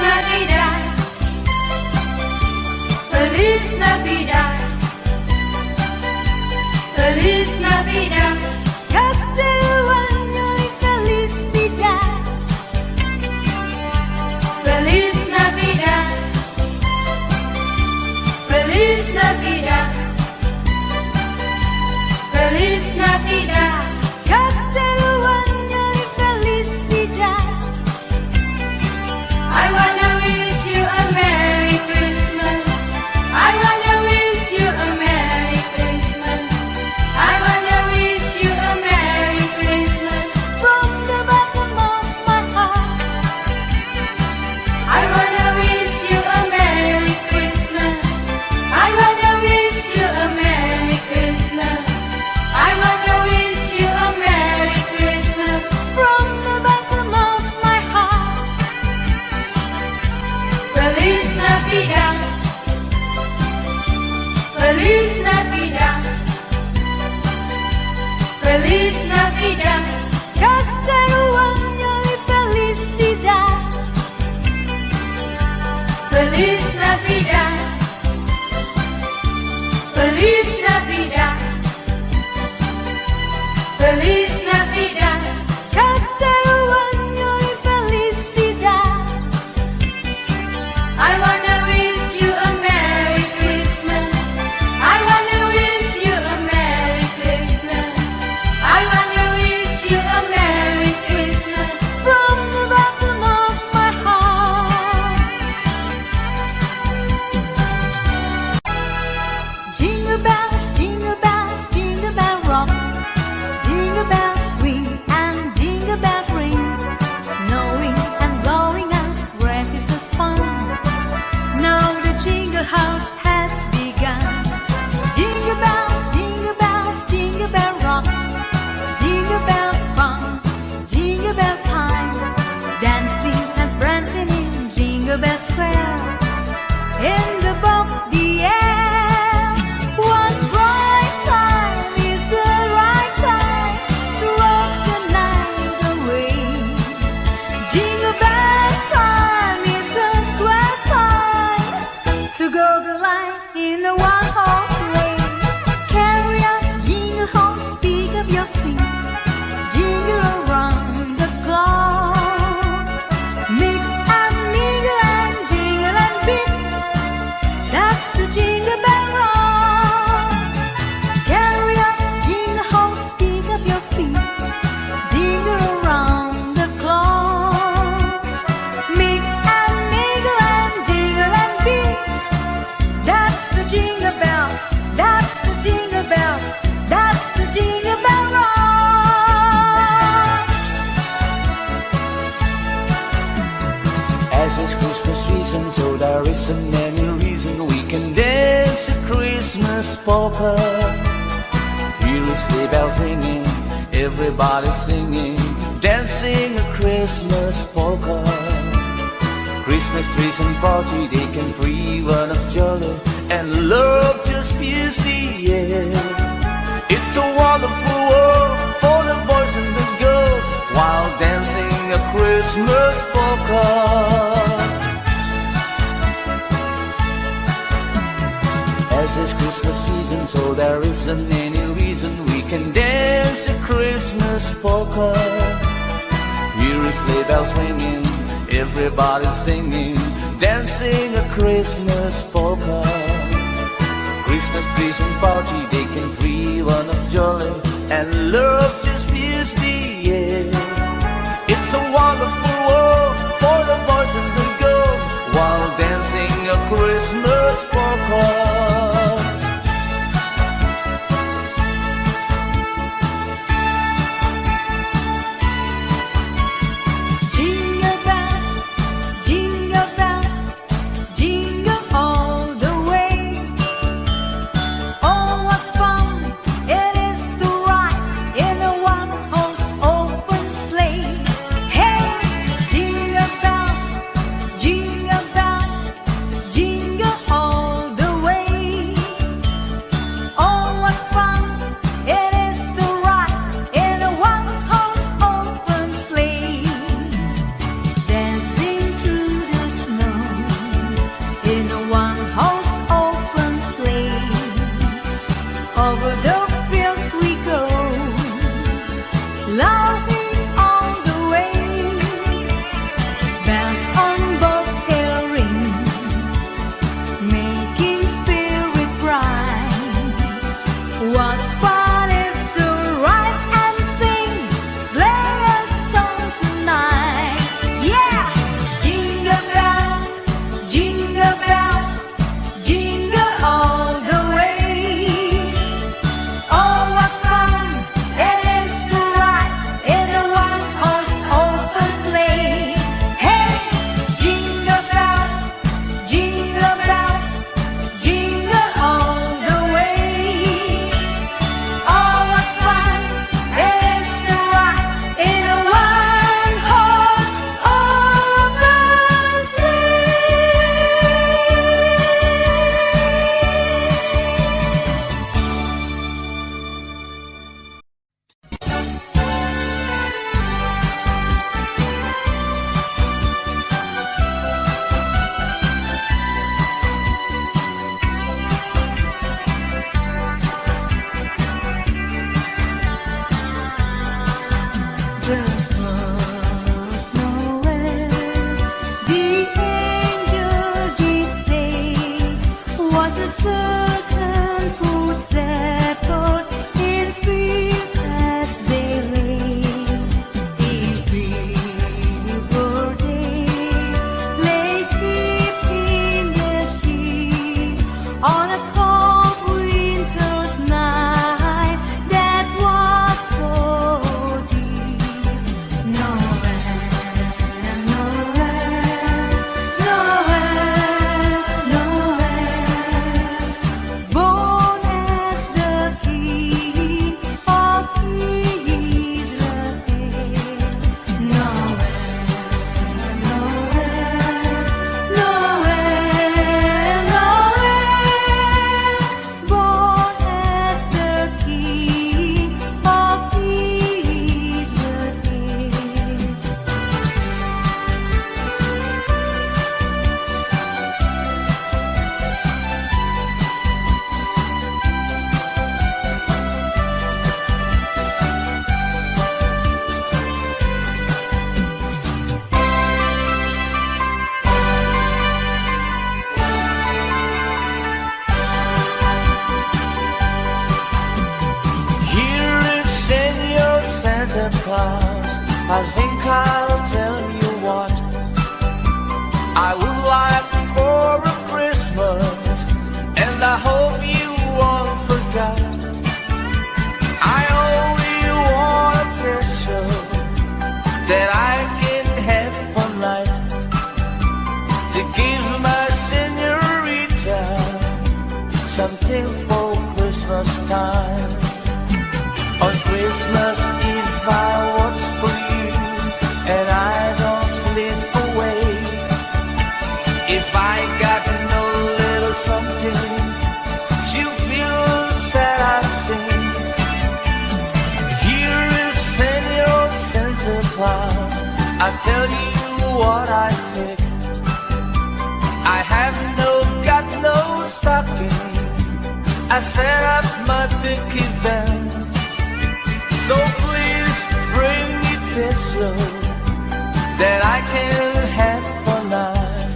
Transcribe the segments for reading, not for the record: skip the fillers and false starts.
Navidad, Feliz Navidad, Feliz Navidad, Castellano y felicidad. Feliz Navidad, Feliz Navidad, Feliz Navidad, Castellano y felicidad. I wanna wish you a Merry Christmas. I wanna wish you a Merry Christmas. I wanna wish you a Merry Christmas from the bottom of my heart. I wanna wish you a Merry Christmas. I wanna wish you a Merry Christmas. I wanna wish you a Merry Christmas from the bottom of my heart. Feliz Navidad, Feliz Navidad, Feliz Navidad, Castellano y felicidad. Feliz Navidad, Feliz Navidad, Feliz Navidad, Castellano y felicidad. I wanna wish you a Merry Christmas. I wanna wish you a Merry Christmas. I wanna wish you a Merry Christmas from the bottom of my heart. Jingle bells, jingle bells, jingle bell rock. Jingle bells swing and jingle bells ring. Snowing and blowing up races of fun. Now the jingle hop has begun. Jingle bells, jingle bells, jingle bell rock. Jingle bell fun, jingle bell time. Dancing and prancing in Jingle Bell Square. In the box, the air. One bright time is the right time to rock the night away. Jingle bell time is a swell time to go the line in a one-horse race. Carry on, jingle horse, pick up your feet. Jingle around the clock. Mix and mingle and jingle and beat. That's the Jingle Bell Rock. Carry on, jingle horse, pick up your feet. Jingle around the clock. Mix and mingle and jingle and beat. That's the Jingle Bells. That's the Jingle Bells. That's the Jingle Bell Rock. As it's Christmas season, so there isn't any reason we can dance a Christmas polka. Here is sleigh bells ringing, everybody singing, dancing a Christmas polka. Christmas trees and party, they can free one of jolly, and love just fills the air. It's a wonderful world for the boys and the girls while dancing a Christmas polka. As it's Christmas season, so there isn't any reason we can dance a Christmas polka. Here is sleigh bells ringing, everybody singing, dancing a Christmas polka. Christmas trees and party, they can free one of jolly, and love just fills the air. It's a wonderful world for the boys and the girls while dancing a Christmas polka. Jingle bells, jingle bells, jingle all the way. Oh, what fun it is to ride in a one-horse open sleigh. Hey, jingle bells, jingle bells, jingle I think I'll tell you what I would like for a Christmas, and I hope you won't forget. I only want a picture that I can have for night, to give my señorita something for Christmas time. On Christmas Eve I watch for you, and I don't slip away. If I got no little something, you feel sad, I think. Here is Senor Santa Claus, I'll tell you what I pick. I have got no stocking, I set up my picket band. So please bring me peso that I can have for night,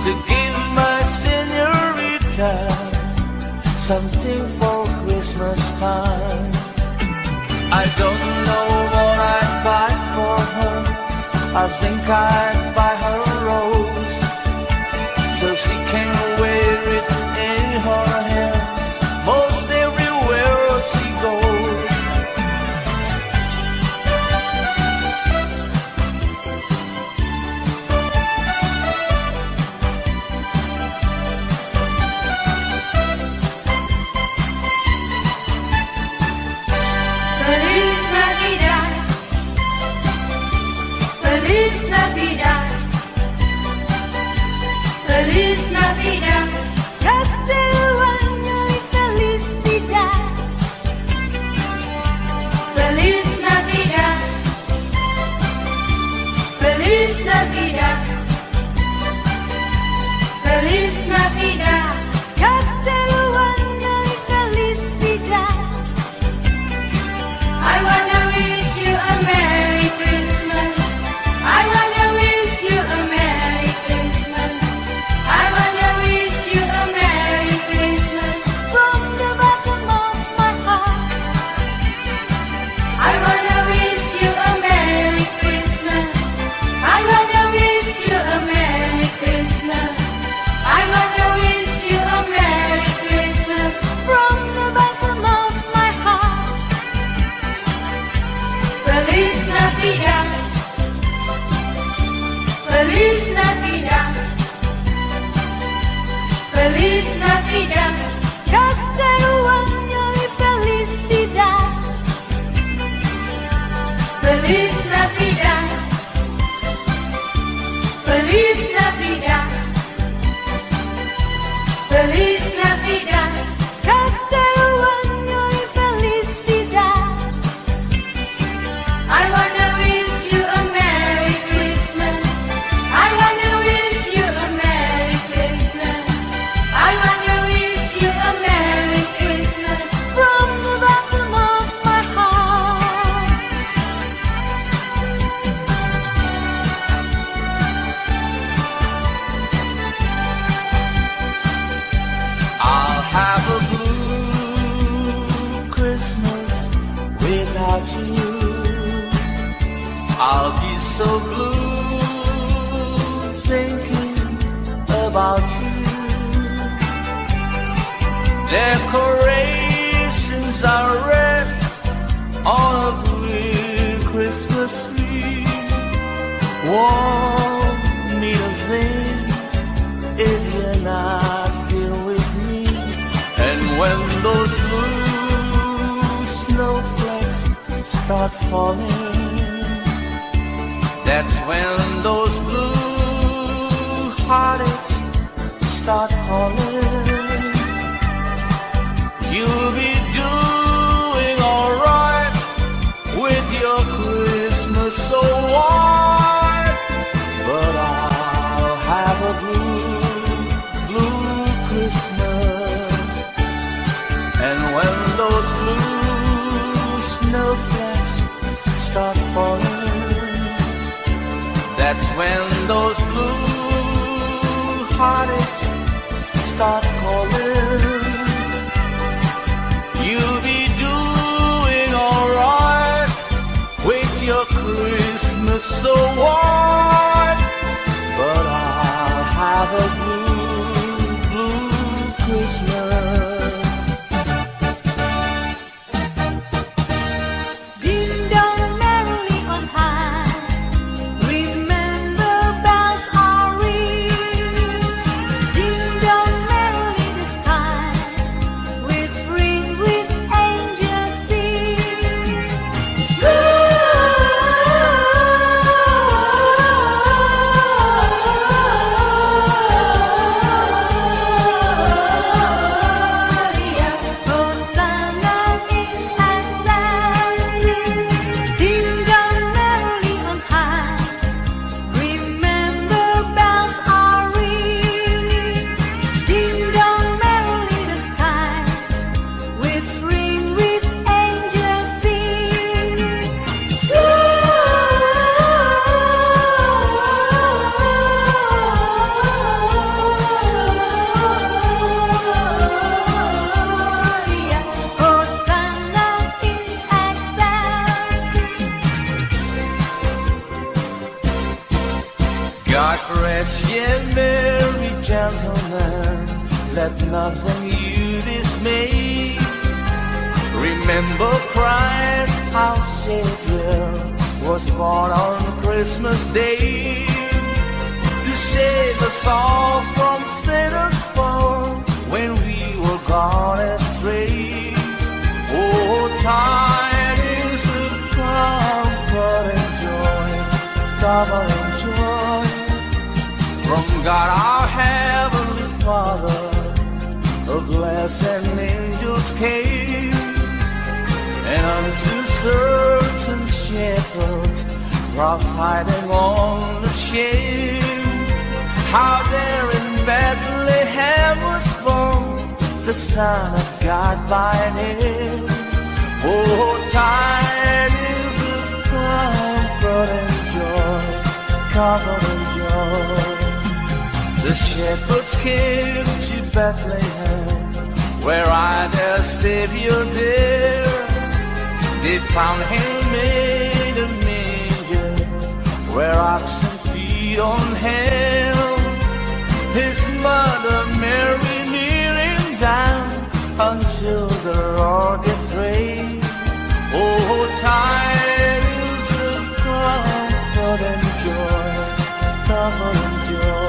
to give my señorita something for Christmas time. I don't know what I'd buy for her. I think I'd buy her a rose, so she can wear it in her hair most everywhere she goes. Feliz Navidad, Feliz Navidad, Feliz Navidad, próspero año y felicidad. Feliz Navidad, Feliz Navidad, Feliz Navidad, próspero año y felicidad. I wanna wish you a Merry Christmas. I wanna wish you a Merry Christmas. I wanna wish you a Merry Christmas from the bottom of my heart. I wanna wish you a Merry Christmas. I wanna wish you a Merry Christmas. I wanna wish you a Merry Christmas from the bottom of my heart. Feliz Navidad, Feliz Navidad, Feliz Navidad, próspero año y felicidad. Feliz Navidad, Feliz Navidad, Feliz Navidad, próspero año y felicidad. I wanna wish you a Merry Christmas. I wanna wish you a Merry Christmas. I wanna wish you a Merry Christmas from the bottom of my heart. I'll have a blue Christmas without you. I'll be so blue thinking about you. Decorations are red on a blue Christmas tree. Won't need a thing if you're not here with me. And when those blue snowflakes start falling, that's when those blue heartaches start calling. You'll be doing alright with your Christmas so white, but I'll have a blue Christmas. And when those blue snowflakes start falling, that's when those blue heartaches start calling. You'll be doing alright with your of a blue, blue Christmas. Ding dong merrily on high, remember bells are ringing. Ding dong merrily the sky, whispering with angels singing. God rest ye merry gentlemen, let nothing you dismay. Remember Christ our Savior was born on Christmas Day, to save us all from sinners' fall when we were gone astray. Oh, tidings of comfort and joy, double and joy, from God our Heavenly Father, a blessed angels came, and unto certain shepherds brought tidings on the shame, how there in Bethlehem was born the Son of God by name. Oh, tidings of comfort and joy, comfort and joy. The shepherds came to Bethlehem, where I their Savior dear. They found him made a manger, where oxen feed on hell. His mother Mary kneeling down until the Lord did pray. Oh, tidings of comfort and joy, comfort and joy.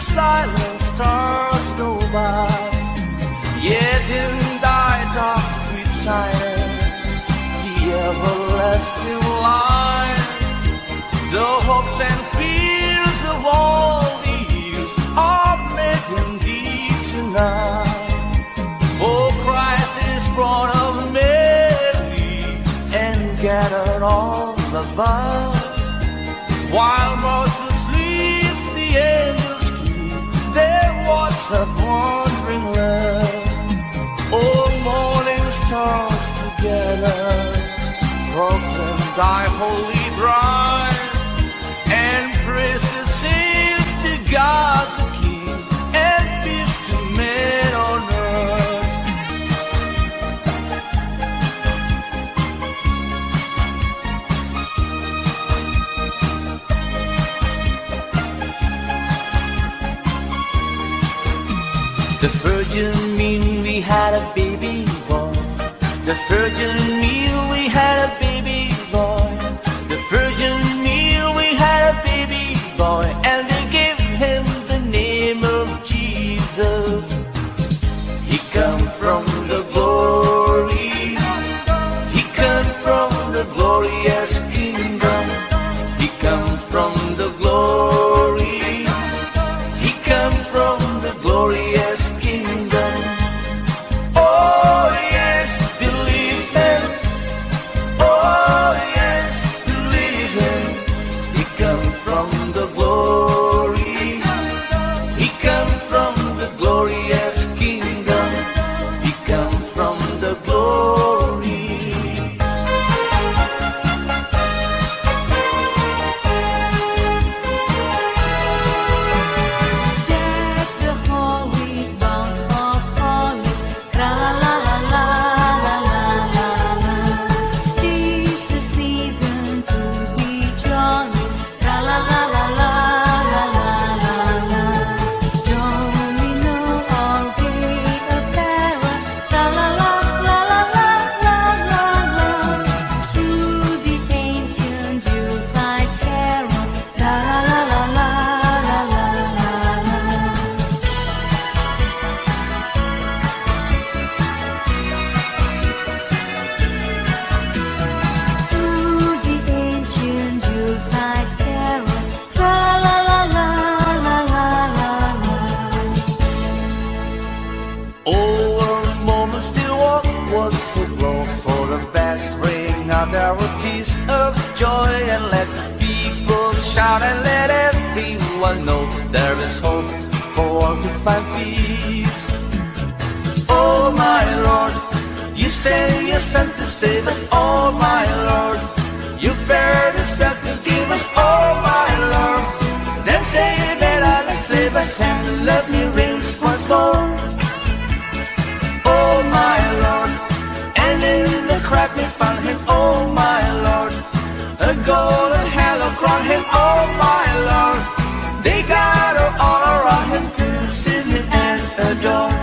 Silent stars go by, yet in thy dark street shining the everlasting light. The hopes and fears of all the years are The virgin mean we had a baby boy. The virgin mean we had a baby boy. The virgin mean we had a baby boy. And they gave him the name of Jesus. He come from the glory. He come from the glorious kingdom. He come from the glory. He come from the glorious kingdom. Oh yes, believe him. Oh yes, believe him. He come from the glory. He come from the glorious kingdom. He come from the glory. Deck the hall with boughs of holly, tra la la la la la la la. 'Tis the season to be jolly, tra la la la la la la la la. Don't we know all gay apparel, tra la la la la la la la la. Through the ancient Yuletide carol, tra la la la la la la la. Through the ancient Yuletide carol, tra la la la la la la la. Over moments still walk was so glow for the best ring out there were tears of joy and let the people shout and let everyone know there is hope for all to find peace. Oh my Lord, you sent your son to save us. Oh my Lord, you fared yourself to give us. Oh my Lord, then say that I'll enslave us and the lovely reigns once more. Oh my Lord, and in the crack we found him. Oh my Lord, a golden halo crowned him. Oh my Lord, they gathered all around him to see him and adore.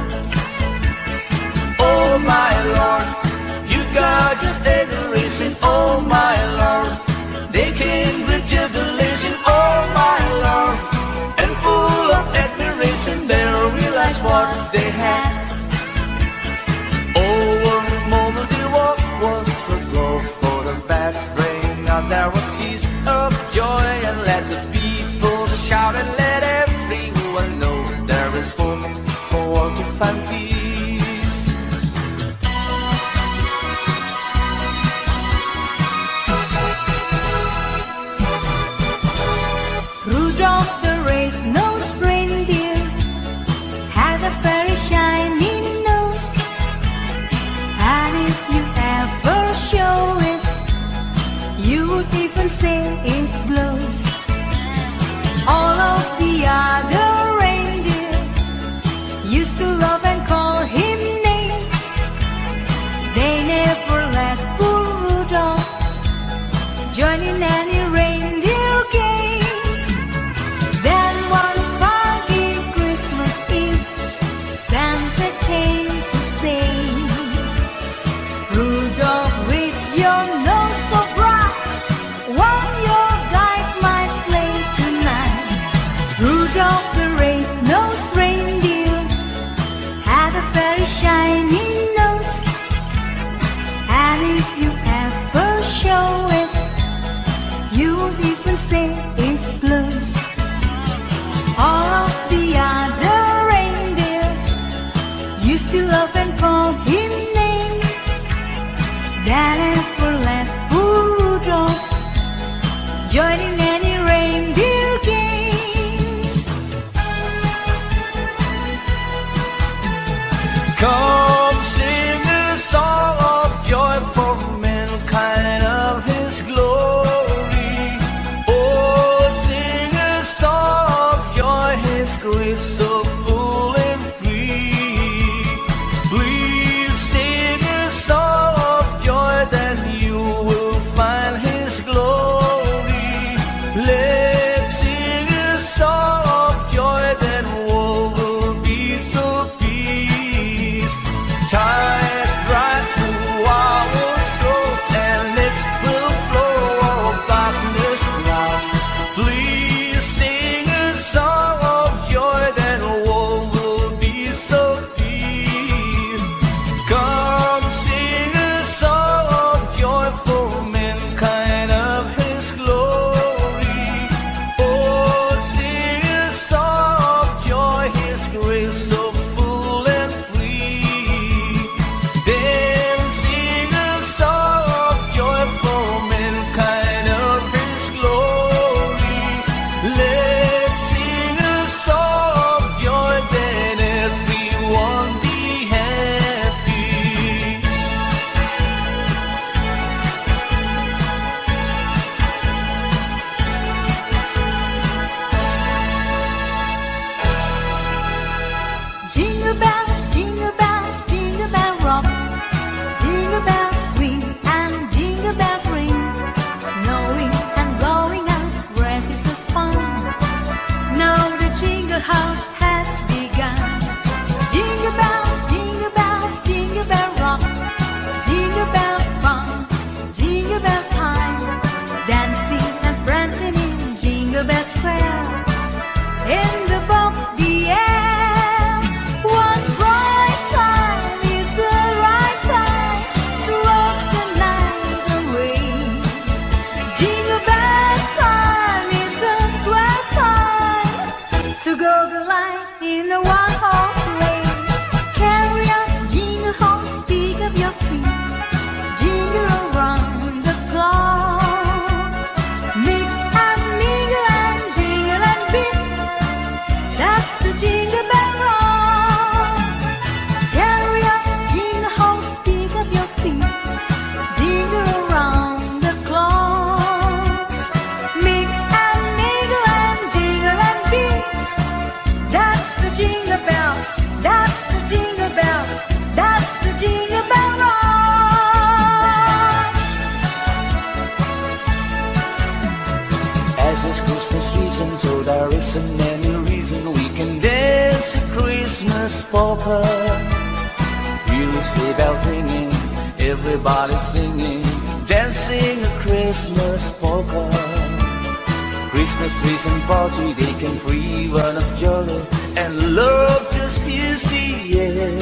Oh my Lord, you've got just adoration. Oh my Lord, they came with jubilation. Oh my Lord, and full of admiration they realized what they had. Over moments he walked was the glow for the best bring out there were tears of joy and let the people shout and let everyone know there is hope for all to find peace. Rudolph the red-nosed reindeer had a very shiny nose, and if you ever show it, you would even say it blows. All of the other reindeer used to love and call him names. They never let poor Rudolph join in any reindeer games. Then one foggy Christmas Eve, Santa came to say, Rudolph, with your nose so bright, won't you guide my sleigh tonight? Rudolph the red-nosed reindeer had a very shiny nose, and if you ever show it, you won't even say it blows. All of the other reindeer used to love and call him names. That never let poor Rudolph join in any reindeer game. Come sing a song of joy for mankind of his glory. Oh, sing a song of joy, his grace so full and free. Please sing a song of joy, then you will find his glory. Let's sing a song of joy, then all will be so peaceful. jingle hop has begun. Jingle bells, jingle bell rock. Jingle bell fun, jingle bell time. Dancing and prancing in Jingle Bell Square. In the box, the air. One bright time is the right time to rock the night away. Jingle bell time is a swell time to go the line in a one-horse race. Carry on, jingle horse, pick up your feet. Jingle around the clock. Mix and mingle and jingle and beat. That's the Jingle Bell Rock. Carry on, jingle horse, pick up your feet. Jingle around the clock. Mix and mingle and jingle and beat. That's the Jingle Bells. That's the Jingle Bells. That's the Jingle Bell Rock. As it's Christmas season, so there isn't any reason we can dance a Christmas polka. Hear a sleigh bell ringing, everybody singing, dancing a Christmas polka. Christmas trees and party, they can free one of jolly and love just fills the air.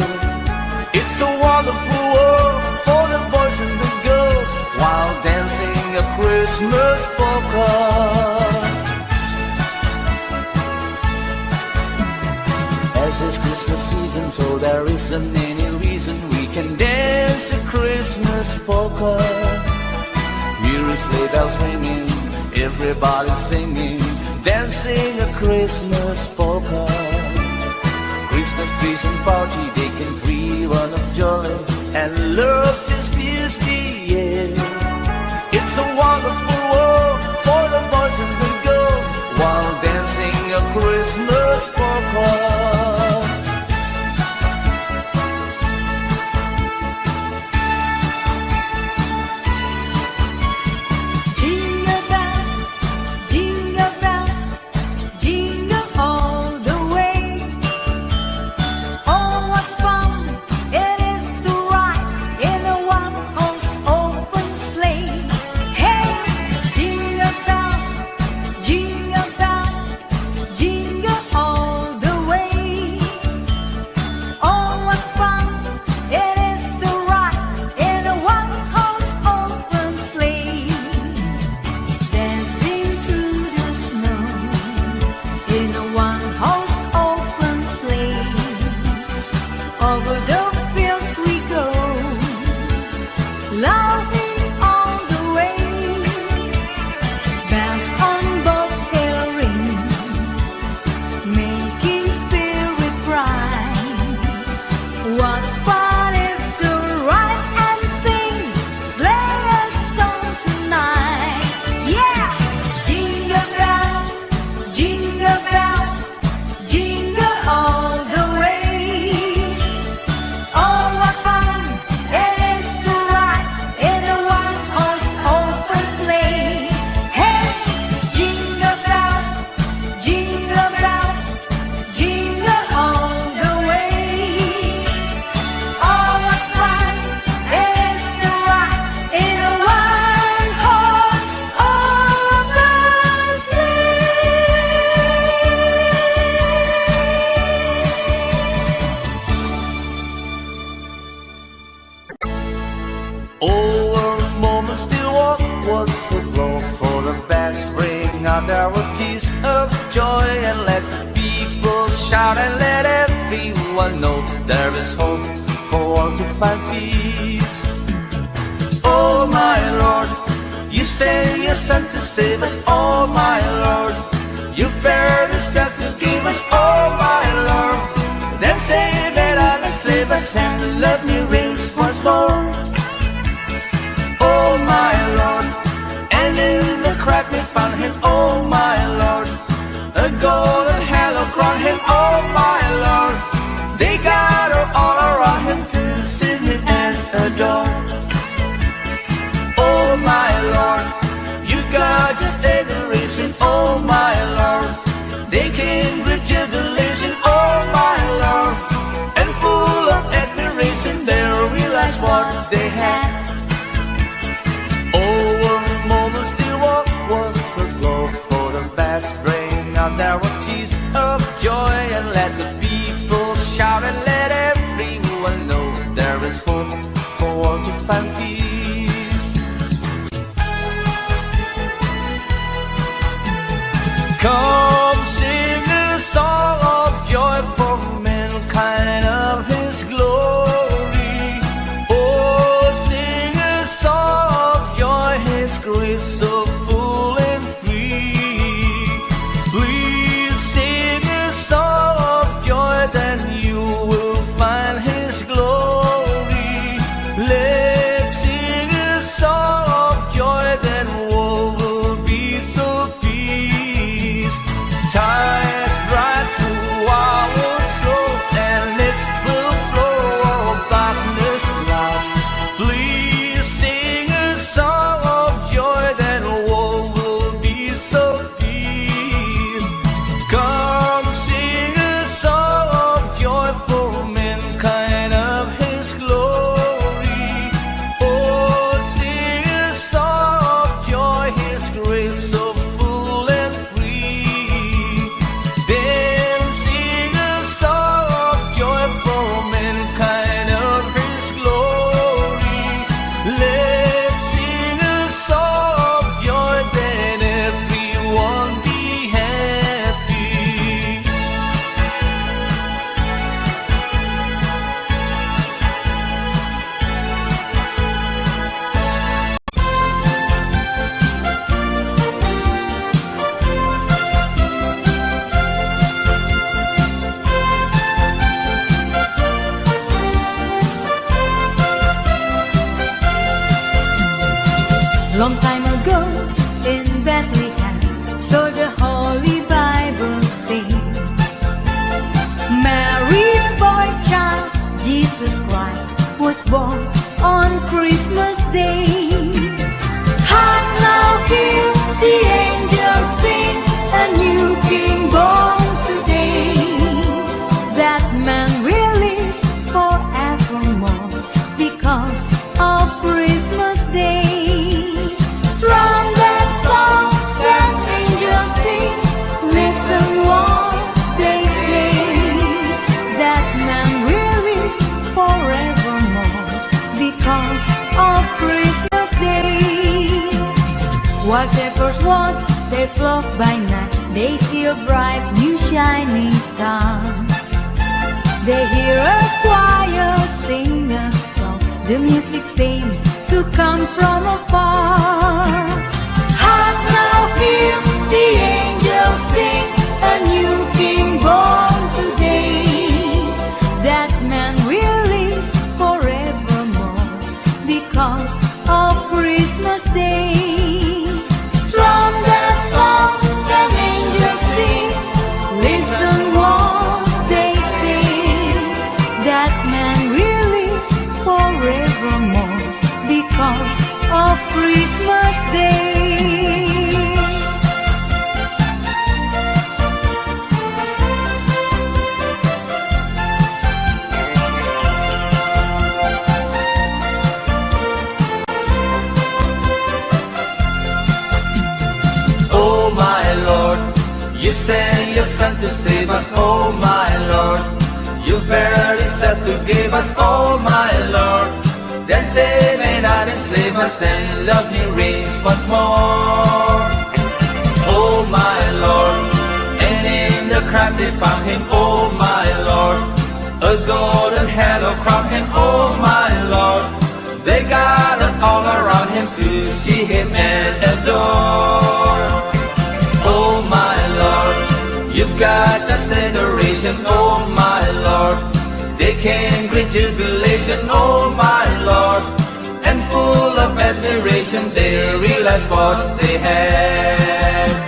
It's a wonderful world for the boys and the girls while dancing a Christmas polka. As it's Christmas season, so there isn't any reason we can dance a Christmas polka. Hear a sleigh bells ringing, everybody singing, dancing a Christmas polka. Christmas trees and party, they can free one of joy and love just fills the air. It's a wonderful world for the boys and the girls while dancing a Christmas polka. Jingle bells, jingle bells, jingle all the way. Oh, what fun it is to ride in a one-horse open sleigh. Hey, jingle bells, jingle all the way. Oh, what fun it is to ride in a one-horse open sleigh. Dancing through the snow in a one-horse open sleigh. Over the field we go, laughing all the way. Bells on bobtail ring, making spirit bright. What fun is to ride and sing sleigh a song tonight. Yeah! Jingle bells, jingle all the way. Oh, what fun it is to ride in a one-horse open sleigh. Hey, jingle bells, jingle all the way. Oh, what fun it is to ride in a one-horse open sleigh. Over a moment still walk was a blow for the best. Bring out our tears of joy and let the people shout and let everyone know there is hope for all to find peace. Oh my Lord, you sent your Son to save us. Oh my Lord, you fared yourself to give us. Oh my Lord, then save it on a slave us and love me rings once more. Oh my Lord, and in the crack we found him. Oh my Lord, a golden halo crown him. Oh my Lord, they gather all around him to sing him and adore. Oh my Lord, you got just adoration. Oh my Lord, they came with jubilee. Long time ago in Bethlehem, so the Holy Bible says, Mary's boy child, Jesus Christ, was born on Christmas Day. Hark now, hear the angels sing, a new King born today. That man will live forevermore because of Christmas Day. Trumpet song that angels sing, listen what they say. That man will live forevermore because of Christmas Day. While shepherds watch their flock by night, they see a bright new shining star. They hear a choir sing a song, the music seems to come from afar. Hark now, hear the angels sing, a new King born today. That man will live forevermore because of Christmas Day. Trumpet song and angels sing, listen what they say. That man will live forevermore because of Christmas Day. Oh my Lord, you sent your Son to save us. Oh my Lord, you verily said to give us. Oh my Lord, then save and not enslave us, and love me reigns once more. Oh my Lord, and in the crowd they found him. Oh my Lord, a golden halo crowned him. Oh my Lord, they gathered all around him to see him and adore. Oh my Lord, you've got just adoration. Oh my Lord, they came great jubilation. Oh my Lord, and full of admiration they realized what they had.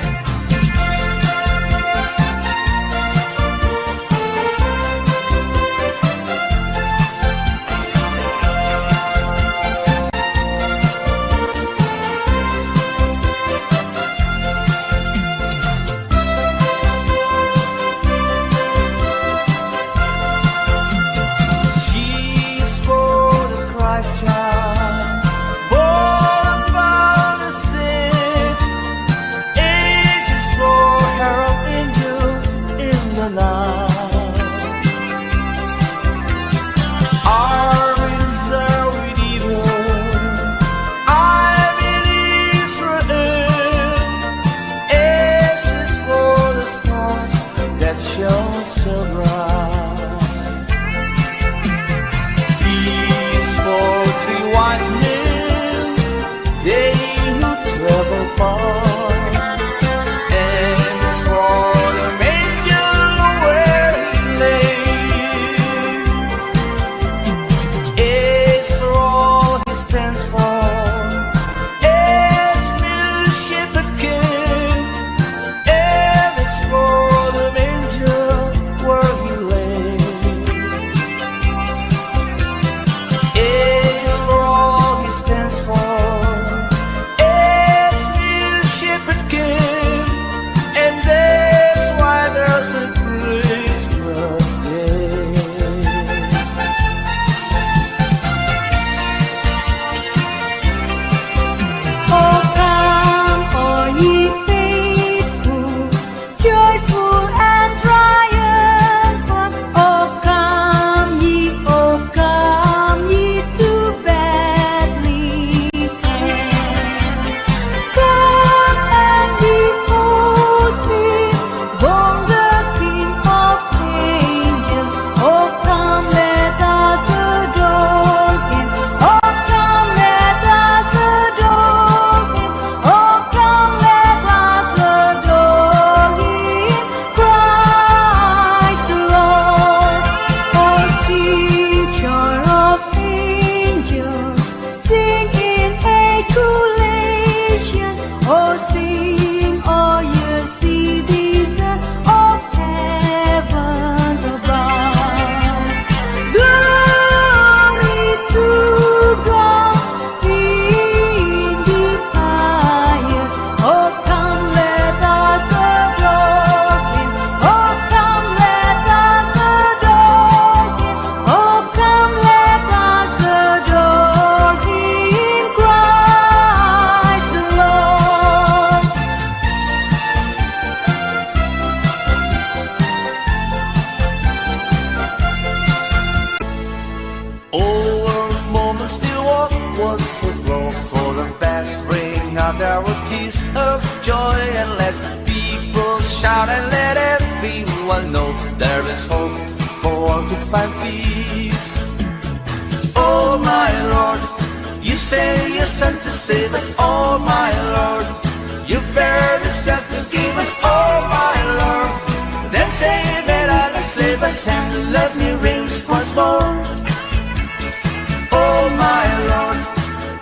Where he tears of joy, and let the people shout, and let everyone know there is hope for all to find peace. Oh my Lord, you sent your Son to save us. Oh my Lord, you fared yourself to give us. Oh my Lord, then save it all and slave us, and the love me rings once more. Oh my Lord,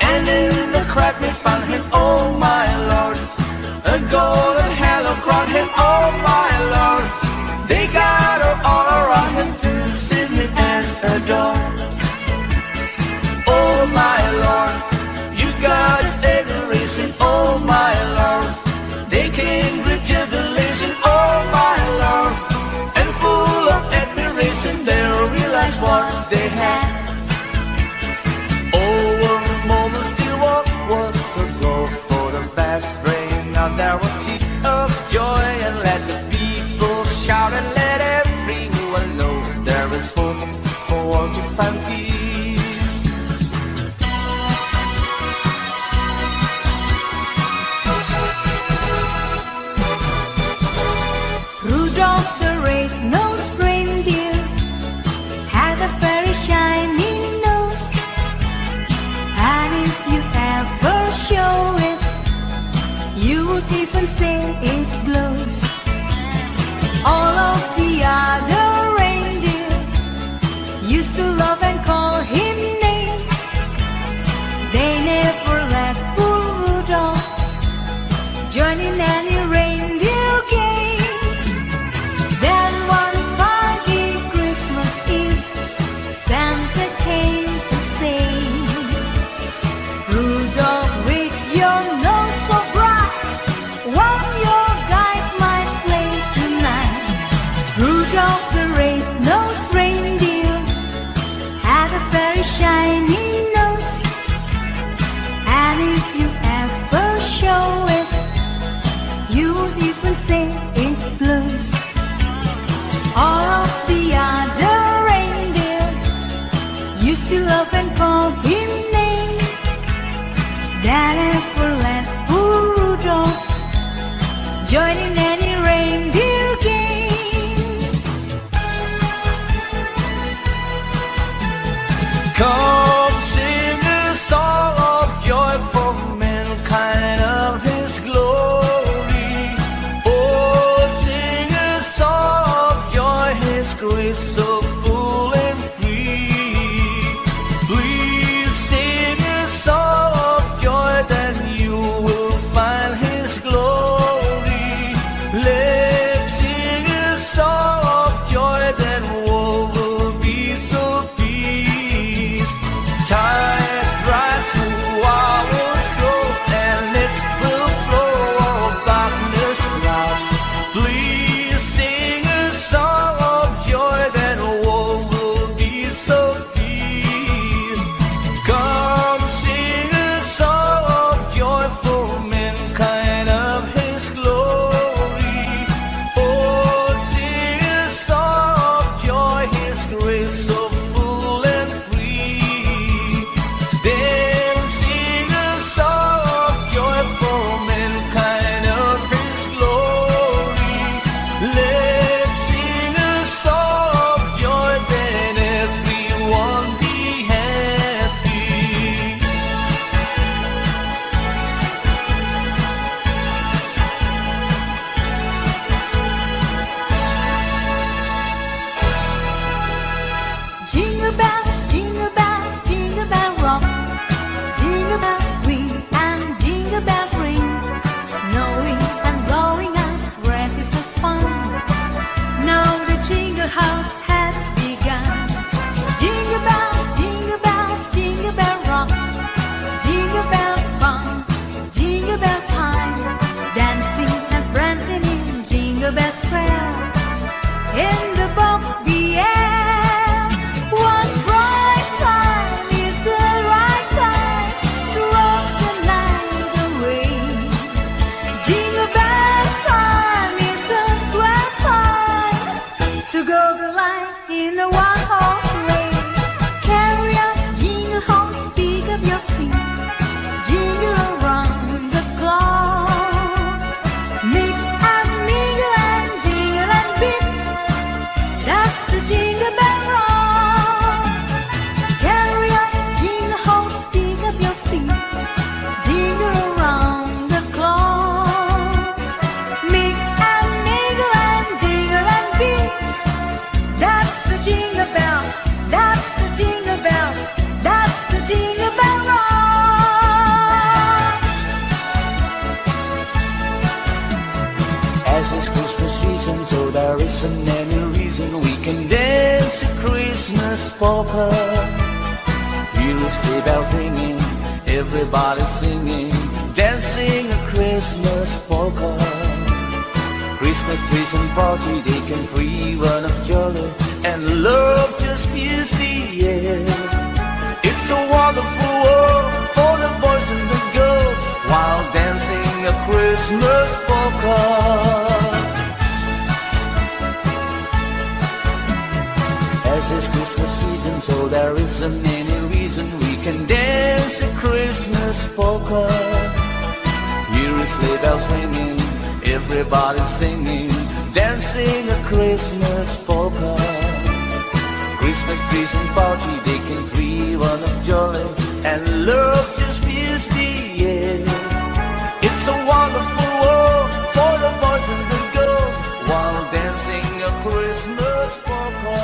and in the crack we found him. Oh my Lord, a golden halo crowned him. Oh my Lord, they gathered all around him to sing him and adore. Oh my Lord, you got us adoration. Oh my Lord, they came with jubilation. Oh my Lord, and full of admiration, they realized what they had. Was a glow for the vast rain. Now there were tears of joy, and let the people shout, and let everyone know there is hope for all to find peace. Rudolph the red-nosed reindeer had a very shiny nose, and if you ever show it, you would even say it glows. All of the other reindeer used to love and call him names. They never let poor Rudolph join in any reindeer games. Then one foggy Christmas Eve, Santa came to say, Rudolph, with your nose so bright, won't your guide my sleigh tonight? Rudolph the red-nosed reindeer had a very shiny nose, and if you ever show it, you would even say it blows. All of the other reindeer used to love and call him names. That ever let poor Rudolph join in any reindeer game. Come sing a song of joy for mankind of his glory. Oh, sing a song of joy, his grace so full and free. Please sing a song of joy, then you will find his glory. Let's sing a song of joy, then all will be so peace. Times bright to our soul, and it will flow all darkness cloud. Please sing a song of joy, then all will be so peace. Come sing a song of joy for mankind of his glory. Oh, sing a song of joy, his grace so full and free. Then sing a song of joy for mankind of his glory. Let's sing a song of joy, then everyone be happy. Jingle bells, jingle bells, jingle bell rock, jingle bells swing and jingle bells ring, snowing and blowing up breezes of fun. Now the jingle hop has begun. Jingle bells, jingle bells, jingle bell rock, jingle bell fun, jingle bell time, dancing and prancing in Jingle Bell Square. In the box, the air, one bright time is the right time to rock the night away. Jingle bell time is a swell time to go the line in a one-horse race. Carry on, jingle horse, pick up your feet, jingle around the clock. Christmas polka. Hear a sleigh bell ringing, everybody singing, dancing a Christmas polka. Christmas trees and party, they can free one of jolly, and love just fills the air. It's a wonderful world for the boys and the girls while dancing a Christmas polka. As it's Christmas season, so there isn't any reason we can dance a Christmas polka. Hear a sleigh bells ringing, everybody singing, dancing a Christmas polka. Christmas trees and party, they can free one of jolly, and love just fills the air. It's a wonderful world for the boys and the girls while dancing a Christmas polka.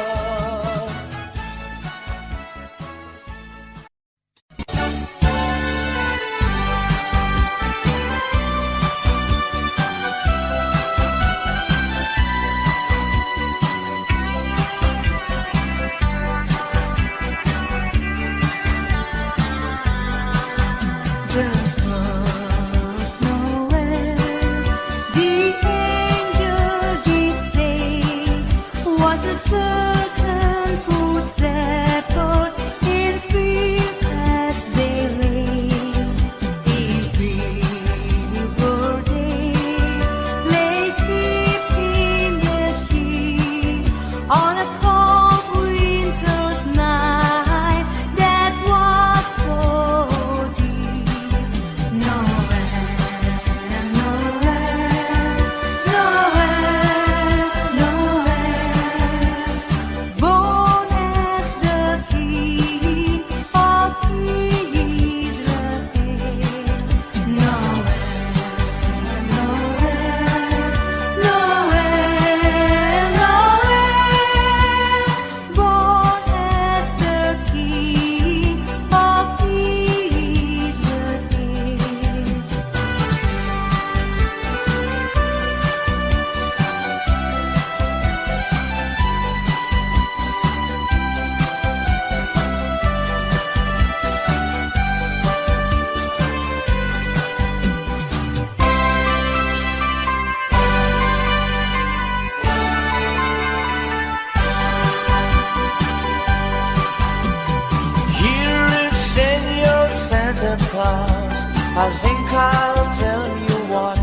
I think I'll tell you what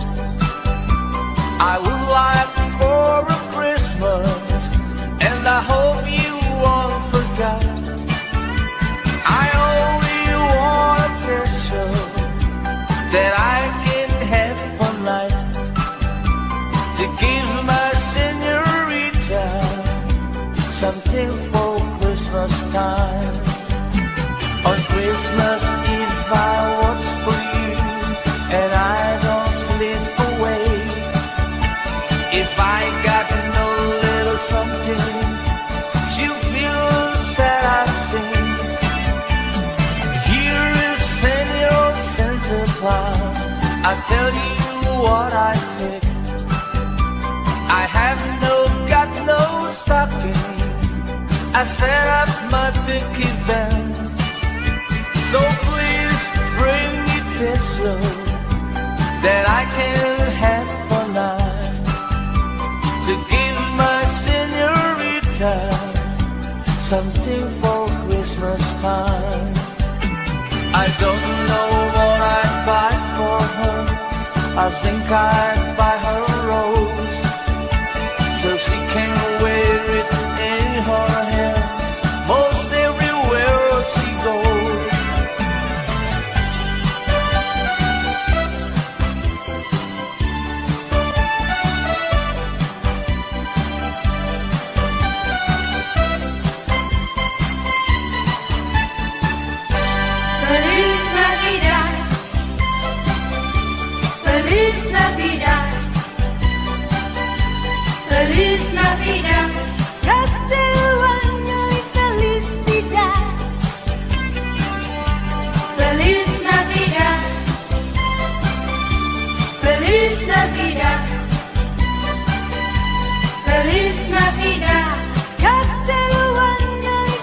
I would like for a Christmas, and I hope you won't forget. I only want a picture that I can have for night, to give my señorita something for Christmas time. On Christmas Eve I watch for you, and I don't slip away. If I got no little something, she'll feel sad, I think. Here is Senor Santa Claus, I'll tell you what I pick. I have got no stocking, I set up my picket band. So please bring me peso that I can have for night, to give my señorita something for Christmas time. I don't know what I'd buy for her. I think I'd buy her a rose, so she can wear it in her hair most everywhere she goes. Feliz Navidad, Feliz Navidad, Feliz Navidad, próspero año y felicidad. Feliz Navidad, Feliz Navidad, Feliz Navidad, próspero año y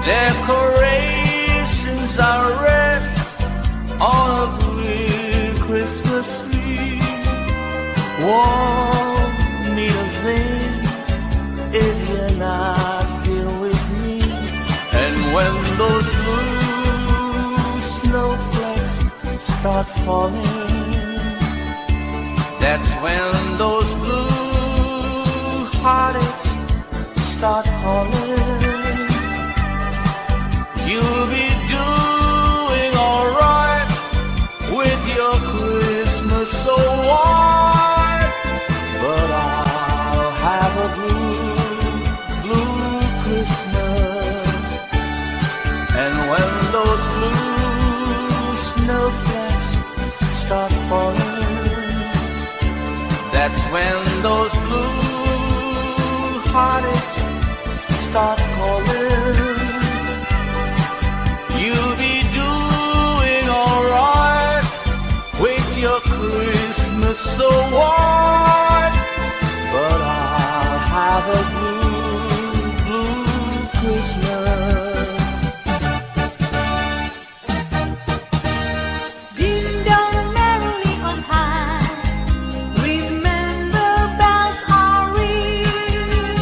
Decorations are red on a green Christmas tree. Won't mean a thing if you're not here with me. And when those blue snowflakes start falling, that's when those blue heartaches start calling. You'll be doing alright with your Christmas so white, but I'll have a blue Christmas. And when those blue snowflakes start falling, that's when those blue heartaches start calling. You'll be doing alright with your Christmas so white, but I'll have a blue Christmas. Ding dong merrily on high, remember bells are ringing.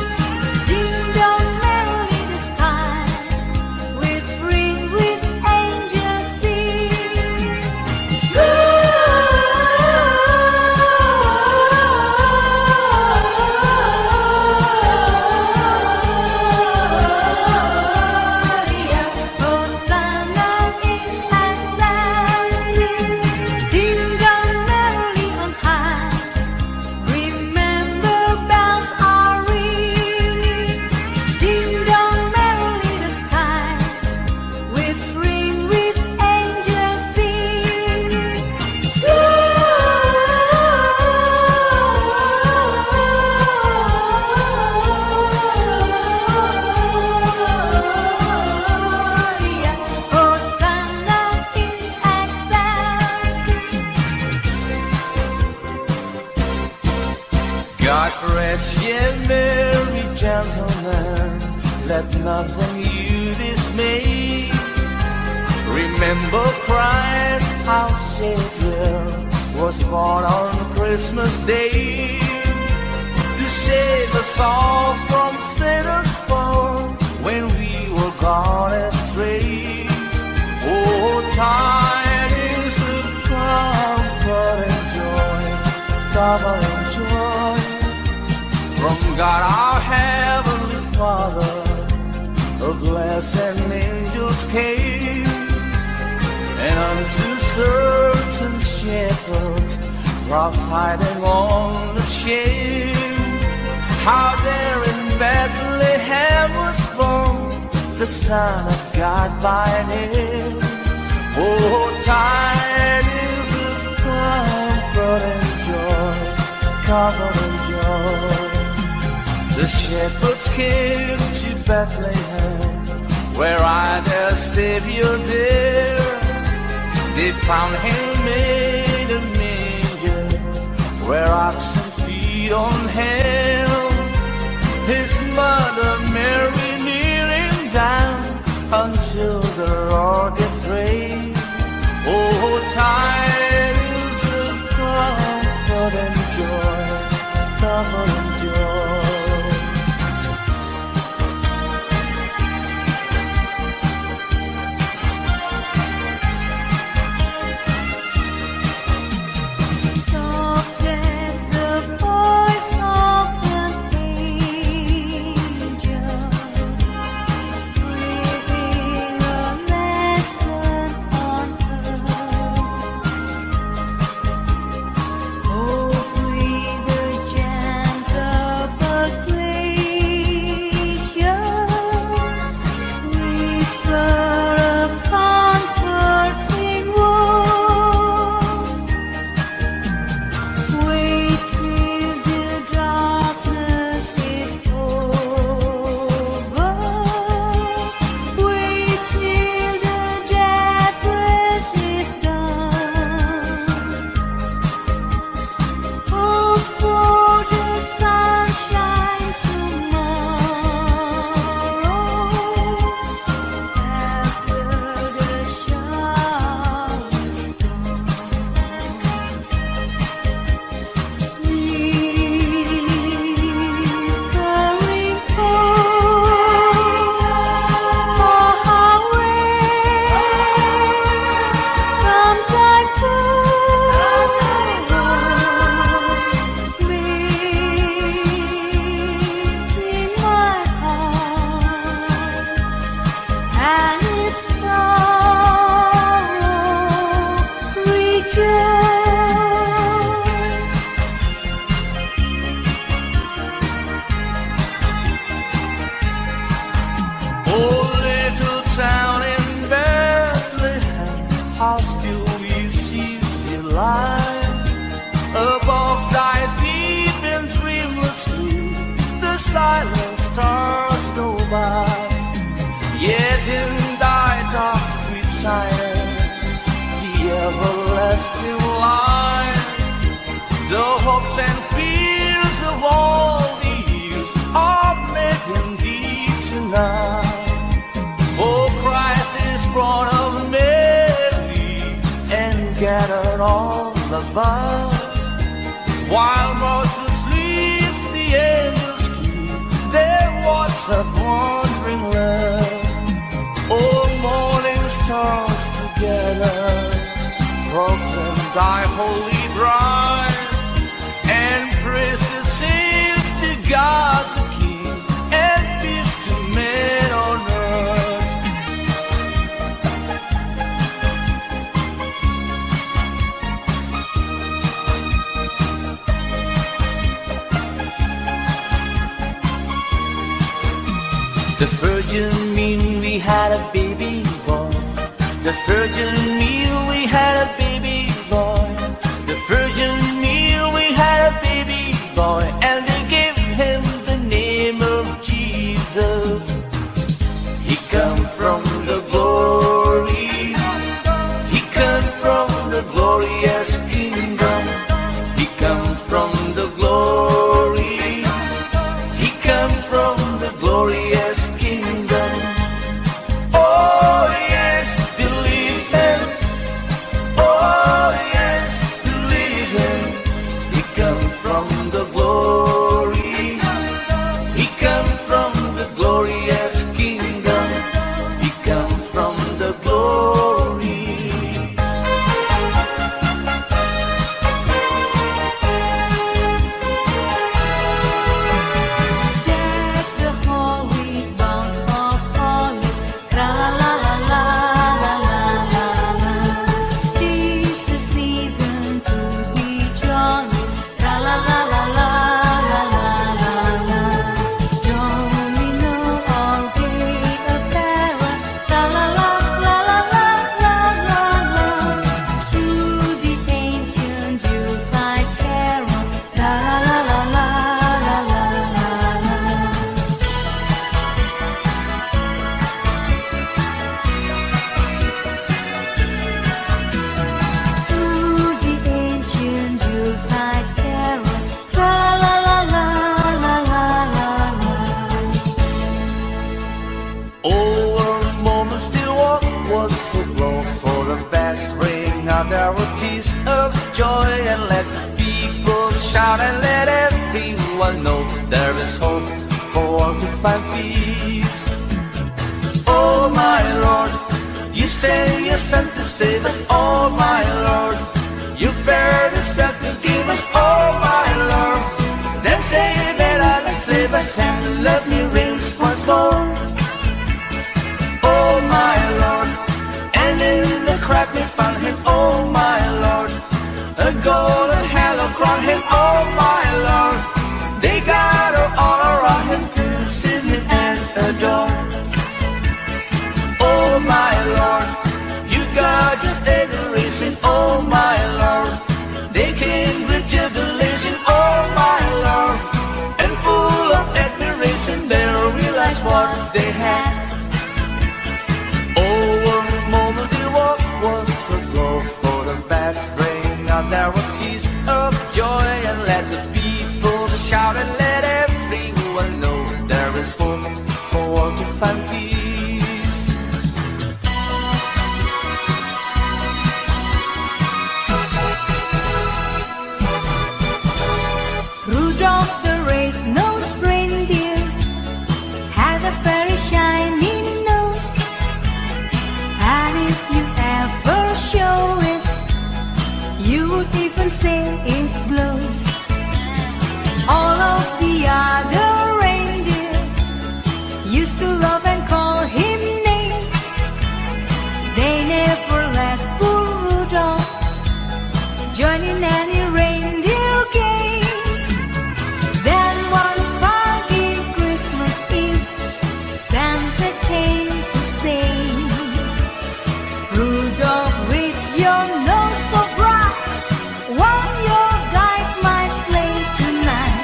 Ding dong merrily the sky, whispering with angels singing. Hosanna in excelsis. Ding dong merrily on high, remember bells are ringing. Ding dong merrily the sky, whispering with angels singing. Hosanna in excelsis. God rest ye merry gentlemen, let nothing you dismay. Remember Christ our Savior was born on Christmas Day to save us all from sinners' fall when we were gone astray. Oh, tidings of comfort and joy, double and joy from God our Heavenly Father. A blessed angels came, and unto certain shepherds brought tidings on the shame, how there in Bethlehem was born the Son of God by name. Oh, tidings of comfort and joy, comfort and joy. The shepherds came to Bethlehem, where I their Savior dear. They found him in a manger, where oxen feed on him. His mother Mary kneeling down until the Lord did pray. Oh, tidings of comfort and joy, comfort and joy. Soft as the voice of an angel, heaven all above. While Moses sleeps, the angels keep their watch of wandering love. Oh, morning stars together proclaim thy holy bride, and praises sings to God the King, and peace to men on earth. The virgin mean we had a baby boy. The virgin mean we had a baby boy. The virgin mean we had a baby boy, and they gave him the name of Jesus. He come from the glory. He come from the glorious kingdom. He come from the glory. He come from the glorious kingdom. Oh yes, believe him. Oh yes, believe him. He come from the glory. He come from the glorious kingdom. He come from the glory. Deck the holy bounds of olive, tra la la la la la la la. 'Tis the season to be jolly, tra la la la la la la la la. Don't we know all gay apparel, tra la la la la la la la la. To the ancient Yuletide carol, tra la la la la la la la. To the ancient Yuletide carol, tra la la la la la la la. Over moments still walk was so low for the best ring out there were tears of joy, and let the people shout and let everyone know there is hope for all to find peace. Oh my Lord, you sent your son to save us. Oh my Lord, you fared yourself to give us. Oh my Lord, then say that I'll enslave us and let me reigns once more. Oh my Lord, and in the crack we found him. Oh my Lord, a golden halo crown him. Oh my Lord, they got all around him to sit him and adore. Oh my Lord, you got just adoration. Oh my Lord, they came with jubilation. Oh my Lord, and full of admiration they realized what they had. Over moments he walked was the glow for the best bring out there were tears of joy, and let the people shout and let everyone know there is hope for all to find peace. Rudolph the red-nosed reindeer had a very shiny nose, and if you ever show it, you would even say it blows. All of the other reindeer used to love and call him names. They never let poor Rudolph join in any reindeer games. Then one foggy Christmas Eve, Santa came to say, Rudolph, with your nose so bright, won't you guide my sleigh tonight?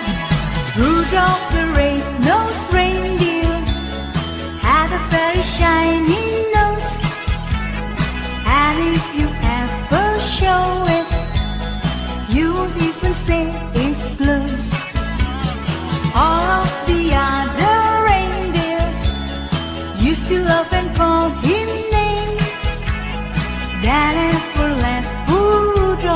Rudolph the red-nosed reindeer had a very shiny nose, and if you ever show it, you would even say it blows. All of the other reindeer used to love and call him names. That never let poor Rudolph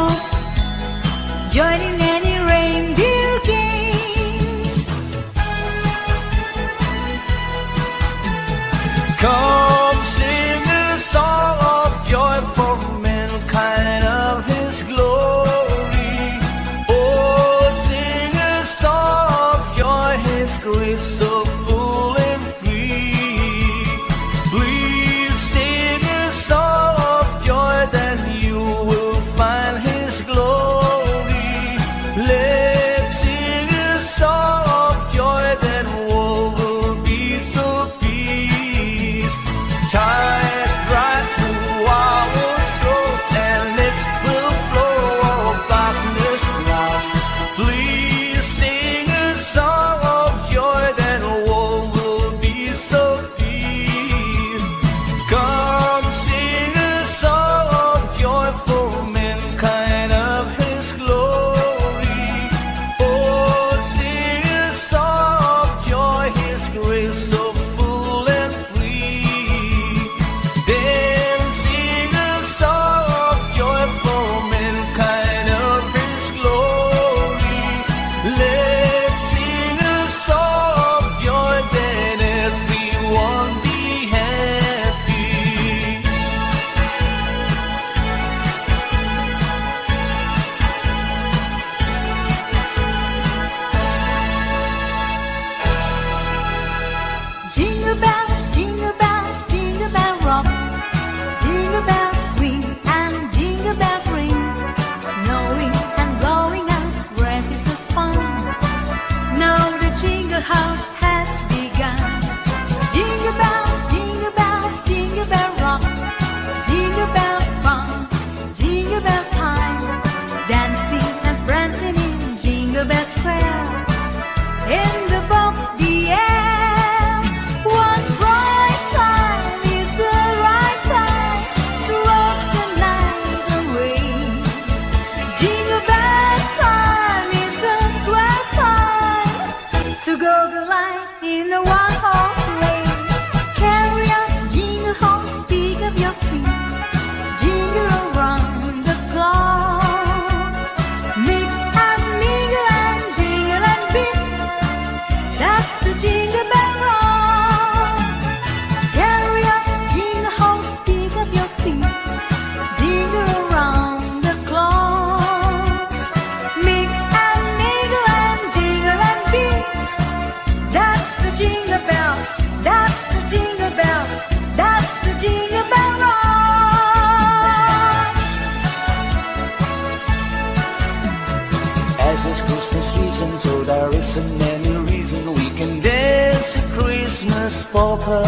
Christmas polka.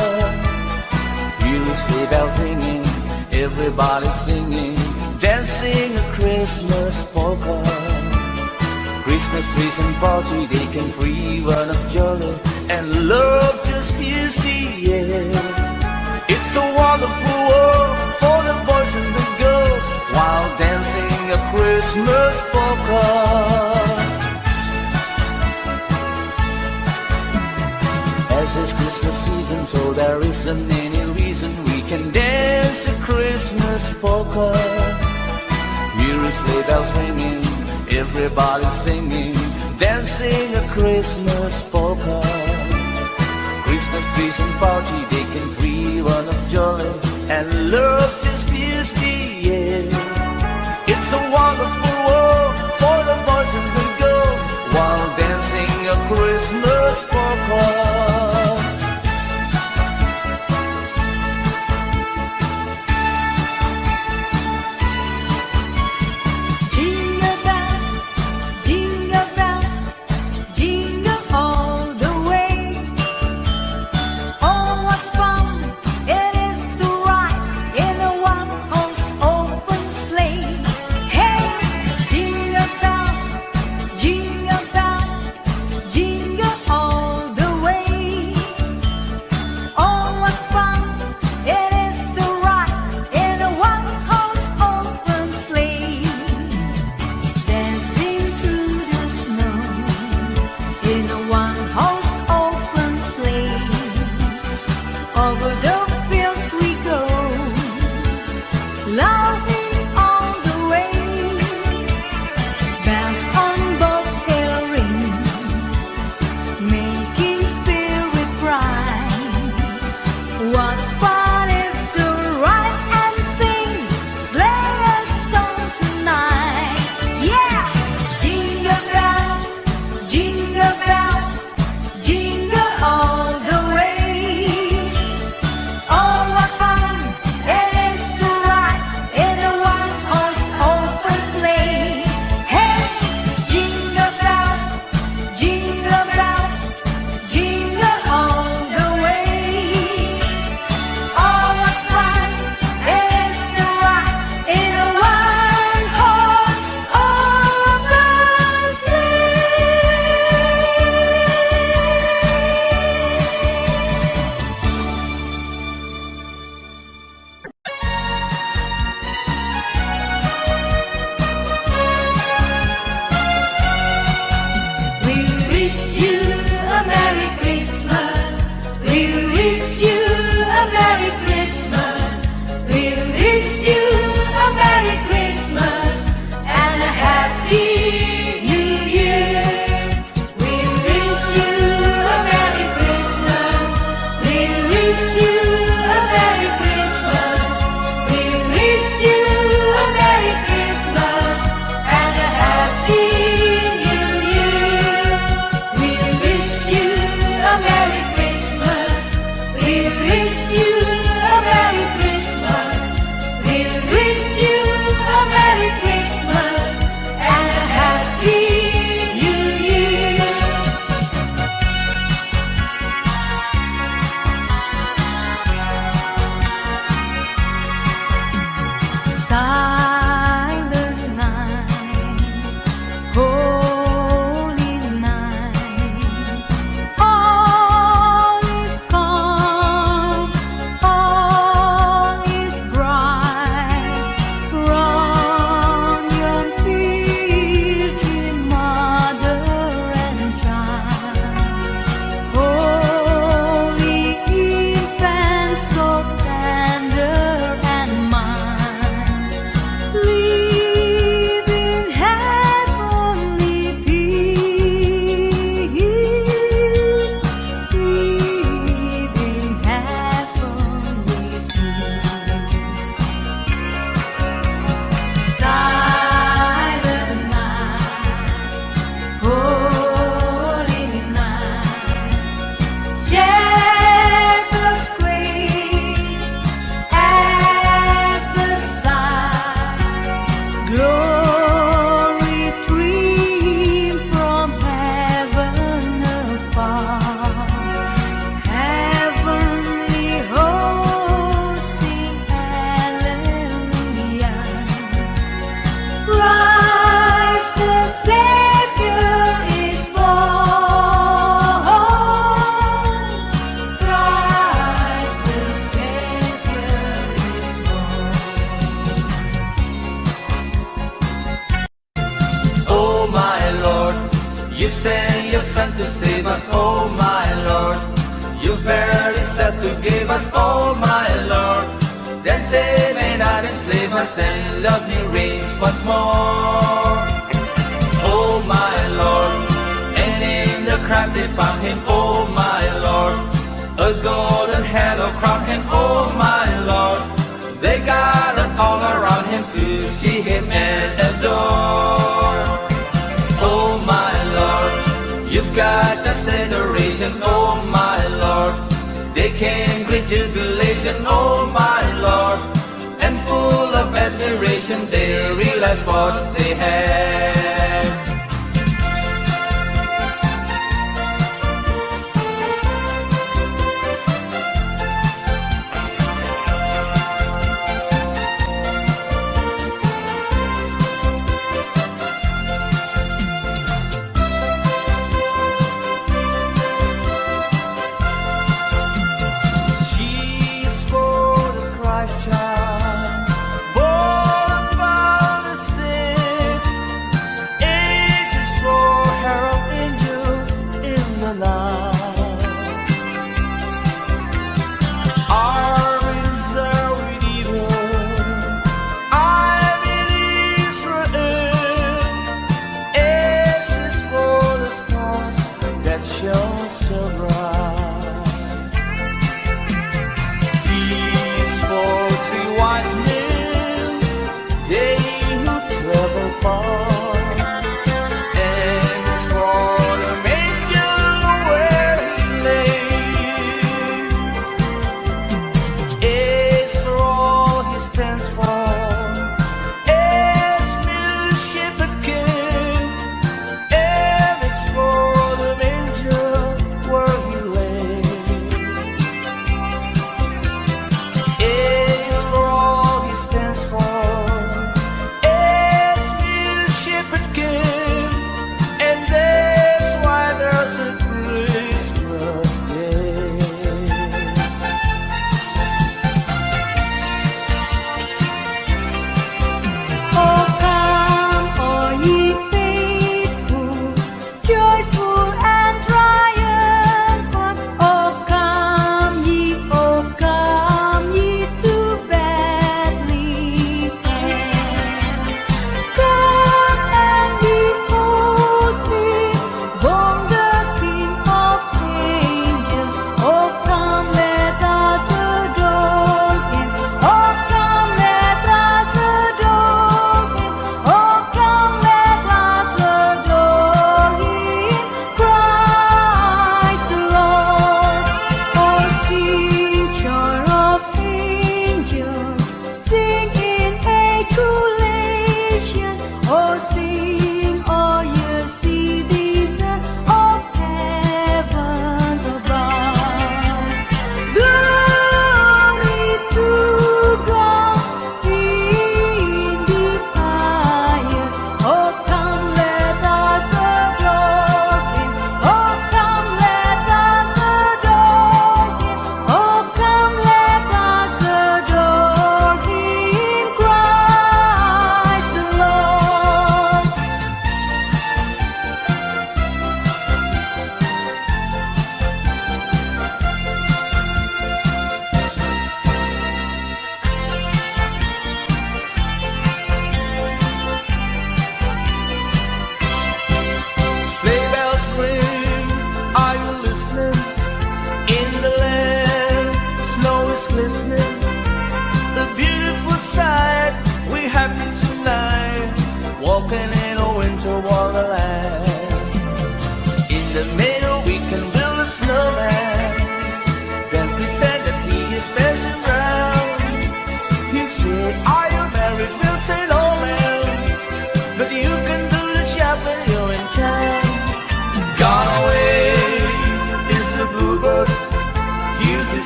Hear a sleigh bell ringing, everybody singing, dancing a Christmas polka. Christmas trees and party, they can free, run of jolly, and love just fills the air. It's a wonderful world for the boys and the girls while dancing a Christmas polka. As it's Christmas season, so there isn't any reason we can dance a Christmas polka. Hear a sleigh bells ringing, everybody singing, dancing a Christmas polka. Christmas trees and party, they can free, run of jolly, and love just fills the air. It's a wonderful world for the boys and the girls while dancing a Christmas polka. In a sent your Son to save us, oh my Lord. You verily said to give us, oh my Lord. Then save and not enslave us, and love me reigns once more. Oh my Lord, and in the crowd they found him, oh my Lord. A golden halo crowned him, oh my Lord. They gathered all around him to see him and adore. Oh my Lord, you've got just adoration, oh my Lord. They came great jubilation, oh my Lord. And full of admiration they realized what they had.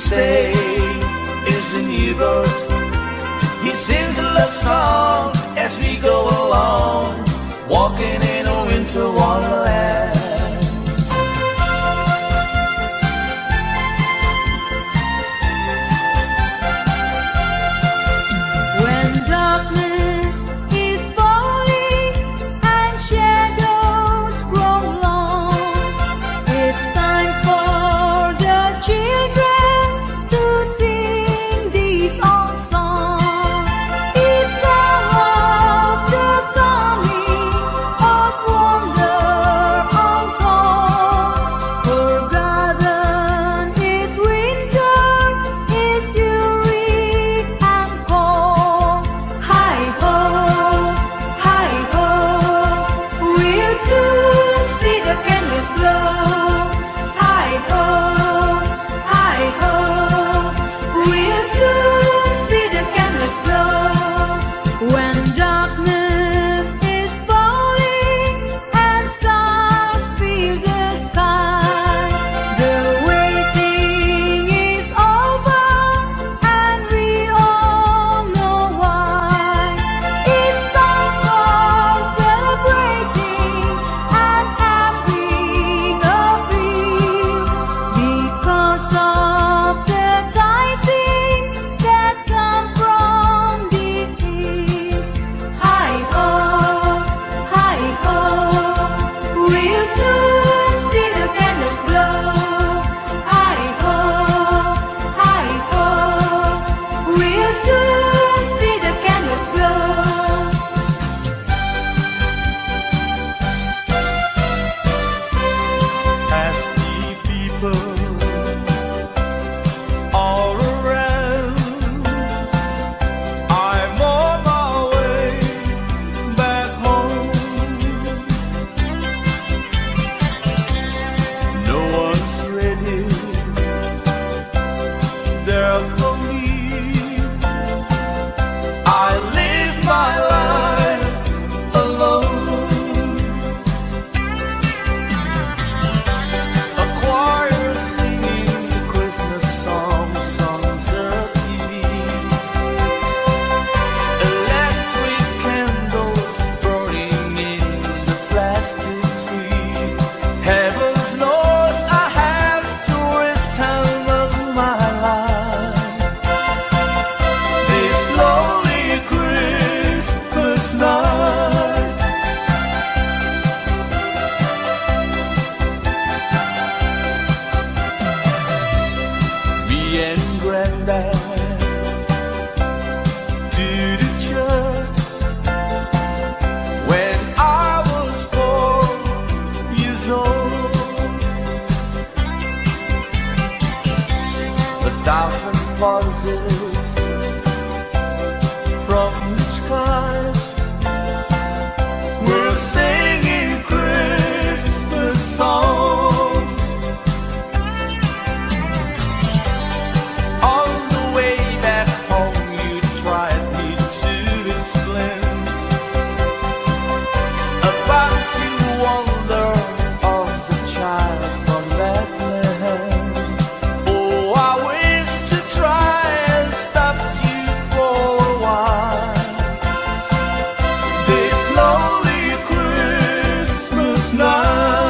say is a new bird. He sings a love song as we go along, walking in a winter wonderland. When darkness is falling and shadows grow long, is all song. It tells of the coming of wonder untold. Forgotten is winter, is fury and cold. Hi ho, we'll soon see the candles glow. Hi ho, we'll soon see the candles glow. When darkness is falling and stars fill the sky, the waiting is over and we all know why. It's time for celebrating and having a feel because of the tidings that come from the east. Hi ho, we'll soon see the candles glow. Hi ho, we'll soon see the candles glow. As the people all around, I'm on my way back home. No one's ready there for me. I live my life alone. A choir singing Christmas songs, songs of TV. Electric candles burning in the plastic tree. Heavens knows I have to waste time of my life. This lonely Christmas night. Me and Granddad to the church when I was 4 years old. 1,000 voices from the skies were singing Christmas songs. On the way back home, you tried me to explain about the wonder of the child from Bethlehem. Oh, I wish to try and stop you for a while. This lonely Christmas night.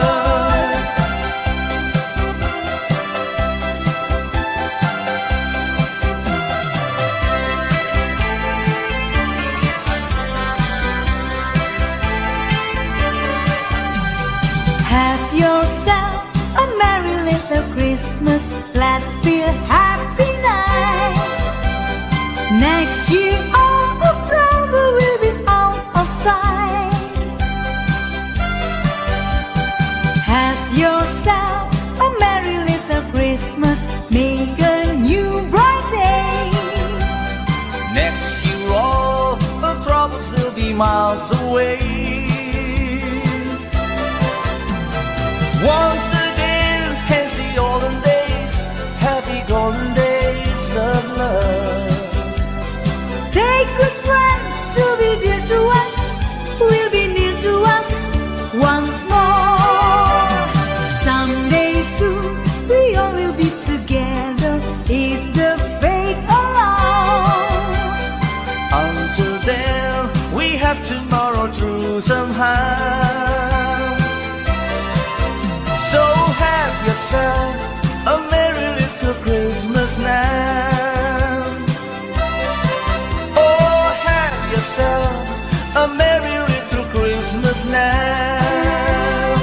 Have yourself a merry little Christmas, glad feel happy night. Next year all the trouble will be out of sight. Have yourself a merry little Christmas, make a new bright day. Next year all the troubles will be miles away. Once again, as the olden days, happy golden days of love. Take good friends to be dear to us, will be near to us once more. Someday soon we all will be together if the fate allows. Until then, we have tomorrow through somehow. So have yourself a merry little Christmas now. Oh, have yourself a merry little Christmas now.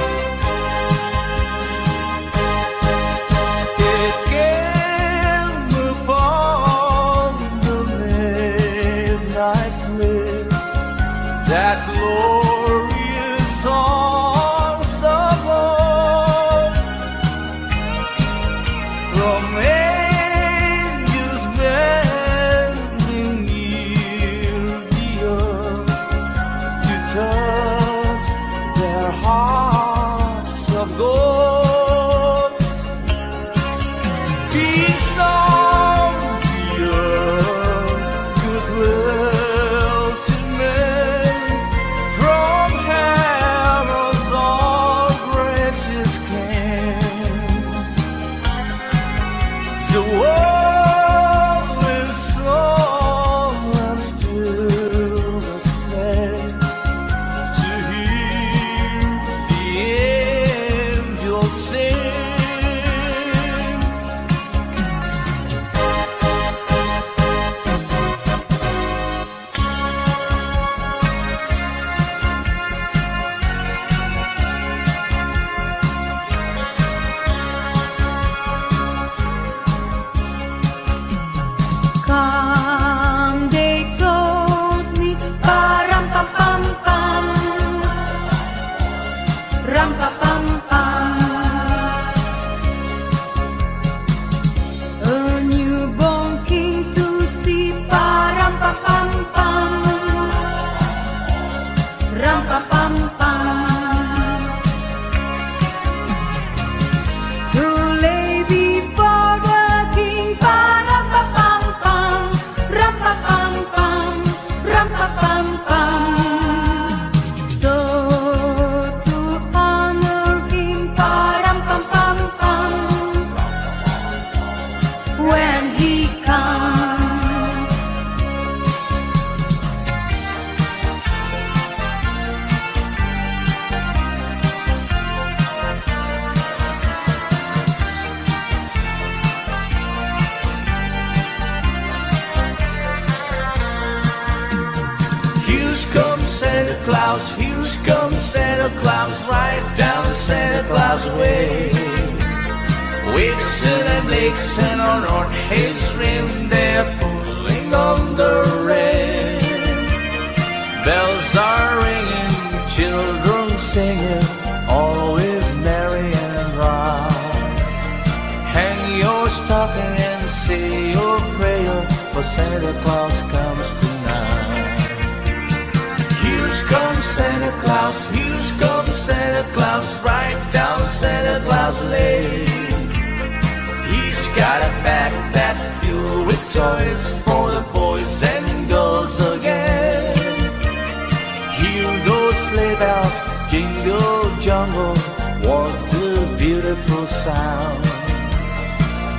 It came upon the Santa Claus, here comes Santa Claus, right down Santa Claus way. Vixen and Vixen on North Hills Rim, they're pulling on the rain. Bells are ringing, children singing, always merry and bright. Hang your stocking and say your prayer, for Santa Claus comes tonight. Here comes Santa Claus, here comes Santa Claus, right down Santa Claus Lane. He's got a backpack filled with toys for the boys and girls again. Hear those sleigh bells jingle jungle, what a beautiful sound.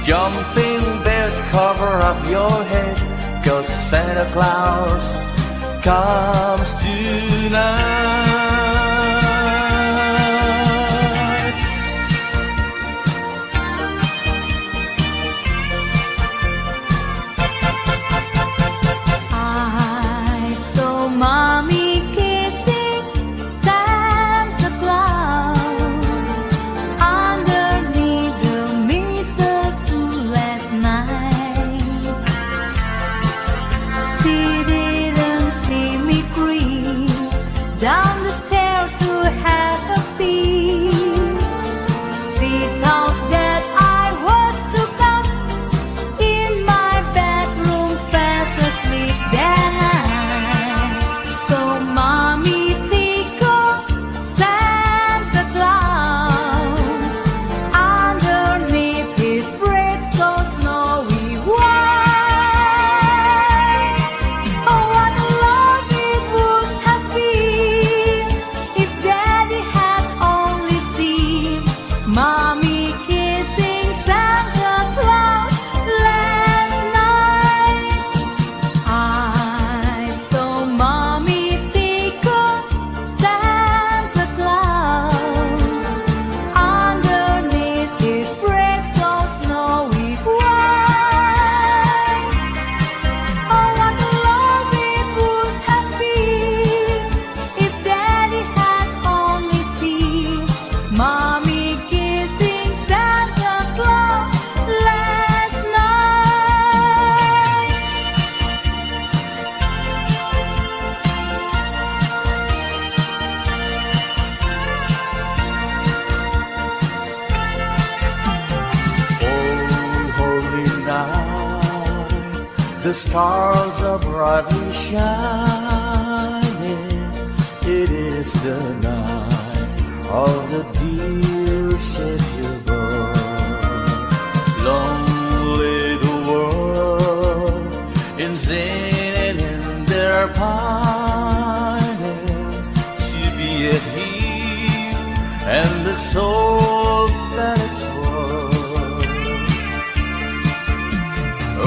Jumping bears cover up your head, 'cause Santa Claus comes tonight. I saw Mommy kissing Santa Claus underneath the mistletoe last night. She didn't see me creep down the stairs to have a peek. She thought that I was to come in my bedroom fast asleep that night. So Mommy tickled Santa Claus underneath his bread so snowy white. Oh, what a love it would have been if Daddy had only seen Mommy kissing Santa Claus last night. I saw Mommy tickle Santa Claus underneath his bread so snowy white. Oh, what a love it would have been if Daddy had only seen Mommy kissing Santa Claus last night. Oh, holy night, the stars are brightly shining. It is the night of the dear Savior born. Lonely the world in sin and in their pining to be at Him and the soul that it's worth.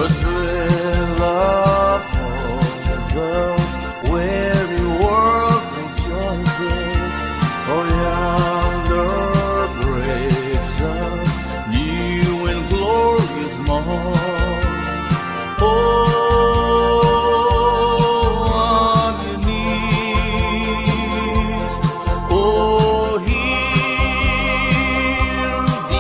A thrill of hope, the weary world rejoices, for yonder breaks a new and glorious morn. Oh, on your knees, oh, hear the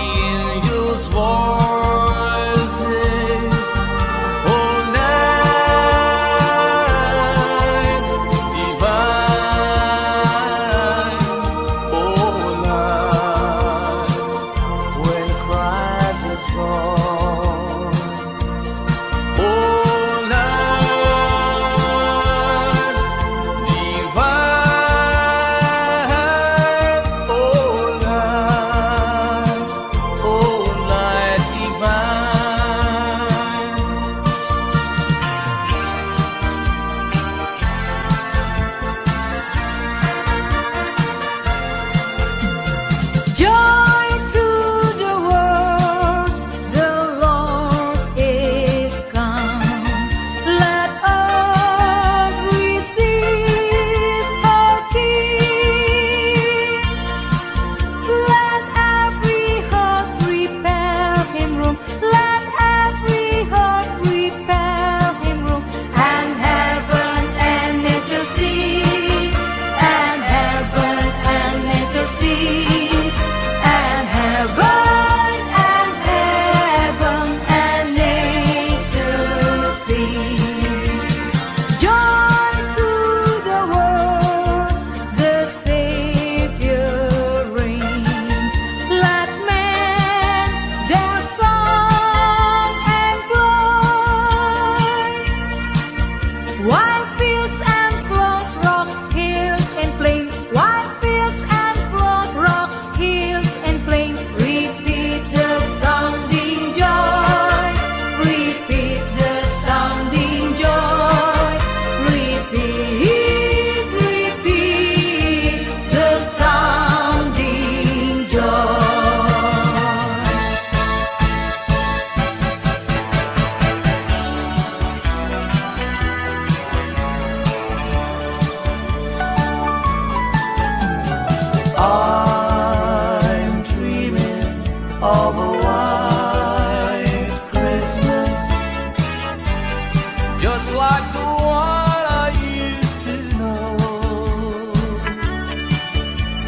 like the one I used to know,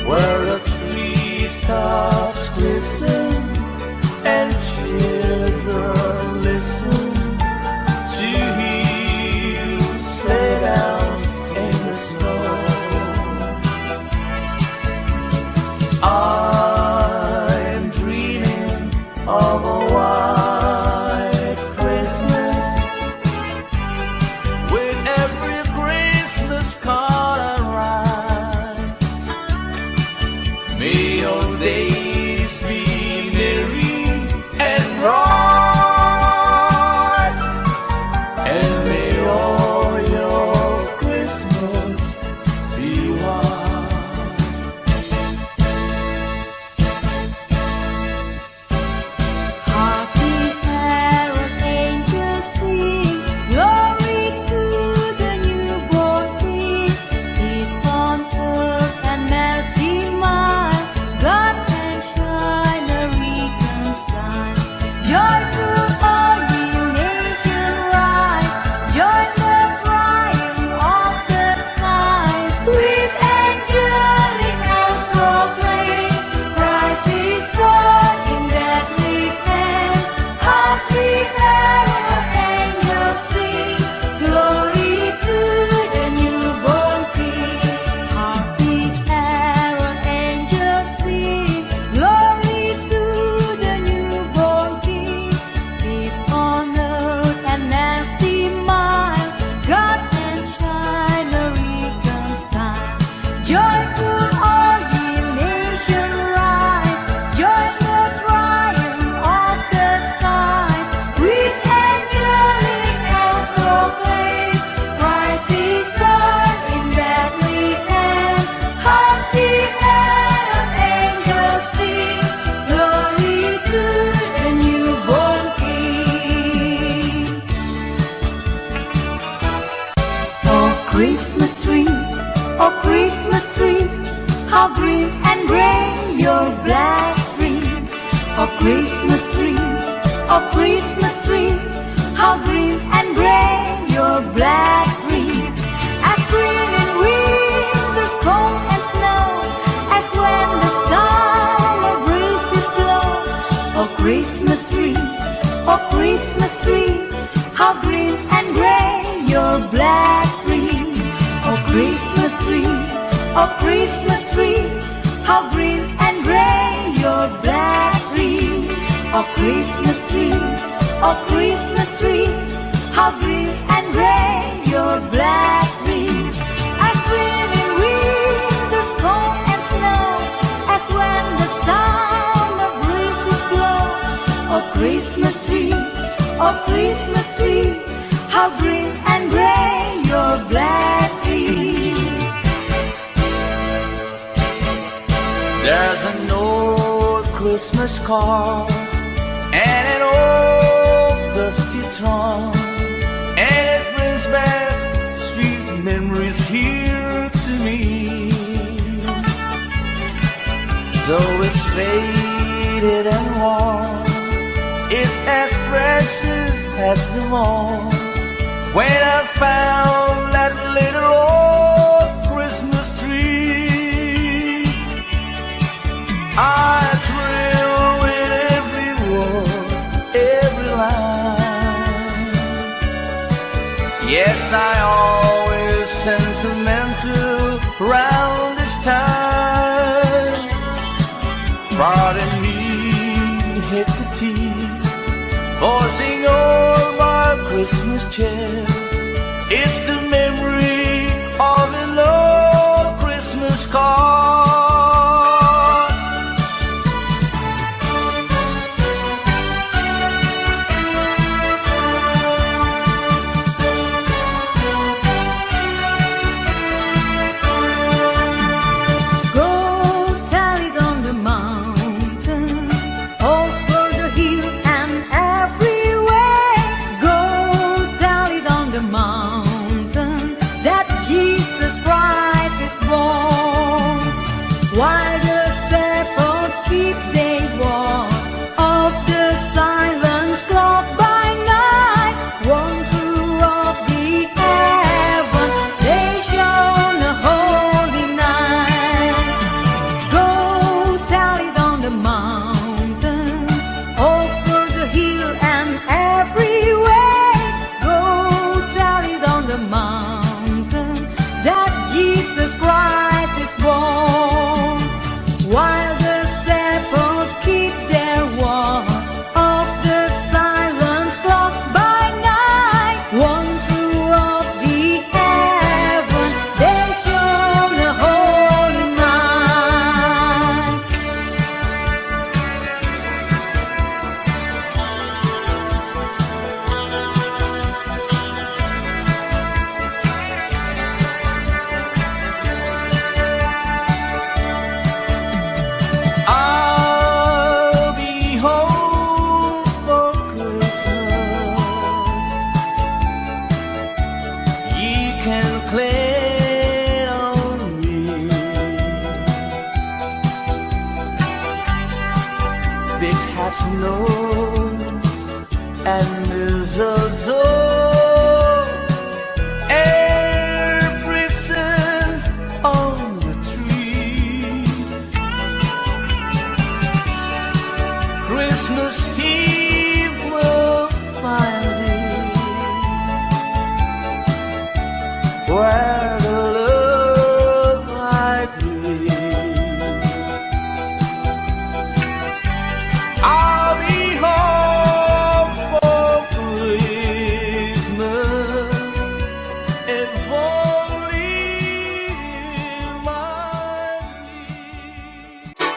where the treetops glisten and children listen to hear sleigh bells in the snow. I'm dreaming of a white Christmas, with every Christmas card I write. May your days be merry and bright, and may all your Christmas be white. Happy carol angels sing, glory to the newborn King. Peace on earth and mercy mild, God and shine a reconcile. Joy to all ye nations rise, join the triumph of the skies. With angelic bells proclaim, Christ is born in Bethlehem. Happy carol angels sing, glory to the newborn King. Happy carol angels sing, glory to the newborn King. Peace on earth and mercy mild, God and shine a reconcile. Joyful all ye nations rise, join the triumph of the skies. With angelic bells proclaim, Christ is born in Bethlehem. Happy carol angels sing, glory to the newborn King. Oh Christmas tree, oh Christmas tree, how green and gray your black tree. Oh Christmas tree, oh Christmas tree, how green and gray your black tree. As green in winter's cold and snow, as when the summer breezes blow. Oh Christmas tree, oh Christmas tree, how green and gray your black tree. Oh Christmas tree, oh Christmas tree, how green and gray your black tree. Oh Christmas tree, oh Christmas tree, how green and gray your black tree. As green in winter's cold and snow, as when the summer breezes blow. Oh Christmas tree, oh Christmas tree, how green and gray your black tree. There's an old Christmas card and an old dusty trunk, and it brings back sweet memories here to me. Though it's faded and worn, it's as precious as them all. When I found that little old Christmas tree, I thrill with every word, every line. Yes, I always sentimental round this time. Pardon me, hit the tease, voicing all my Christmas cheer. It's the memory of an old Christmas card. Mountain, can claim on me. Big has snow and mistletoe, air prisons on the tree. Christmas Eve will find me where the love light is. I'll be home for Christmas if only in my dreams.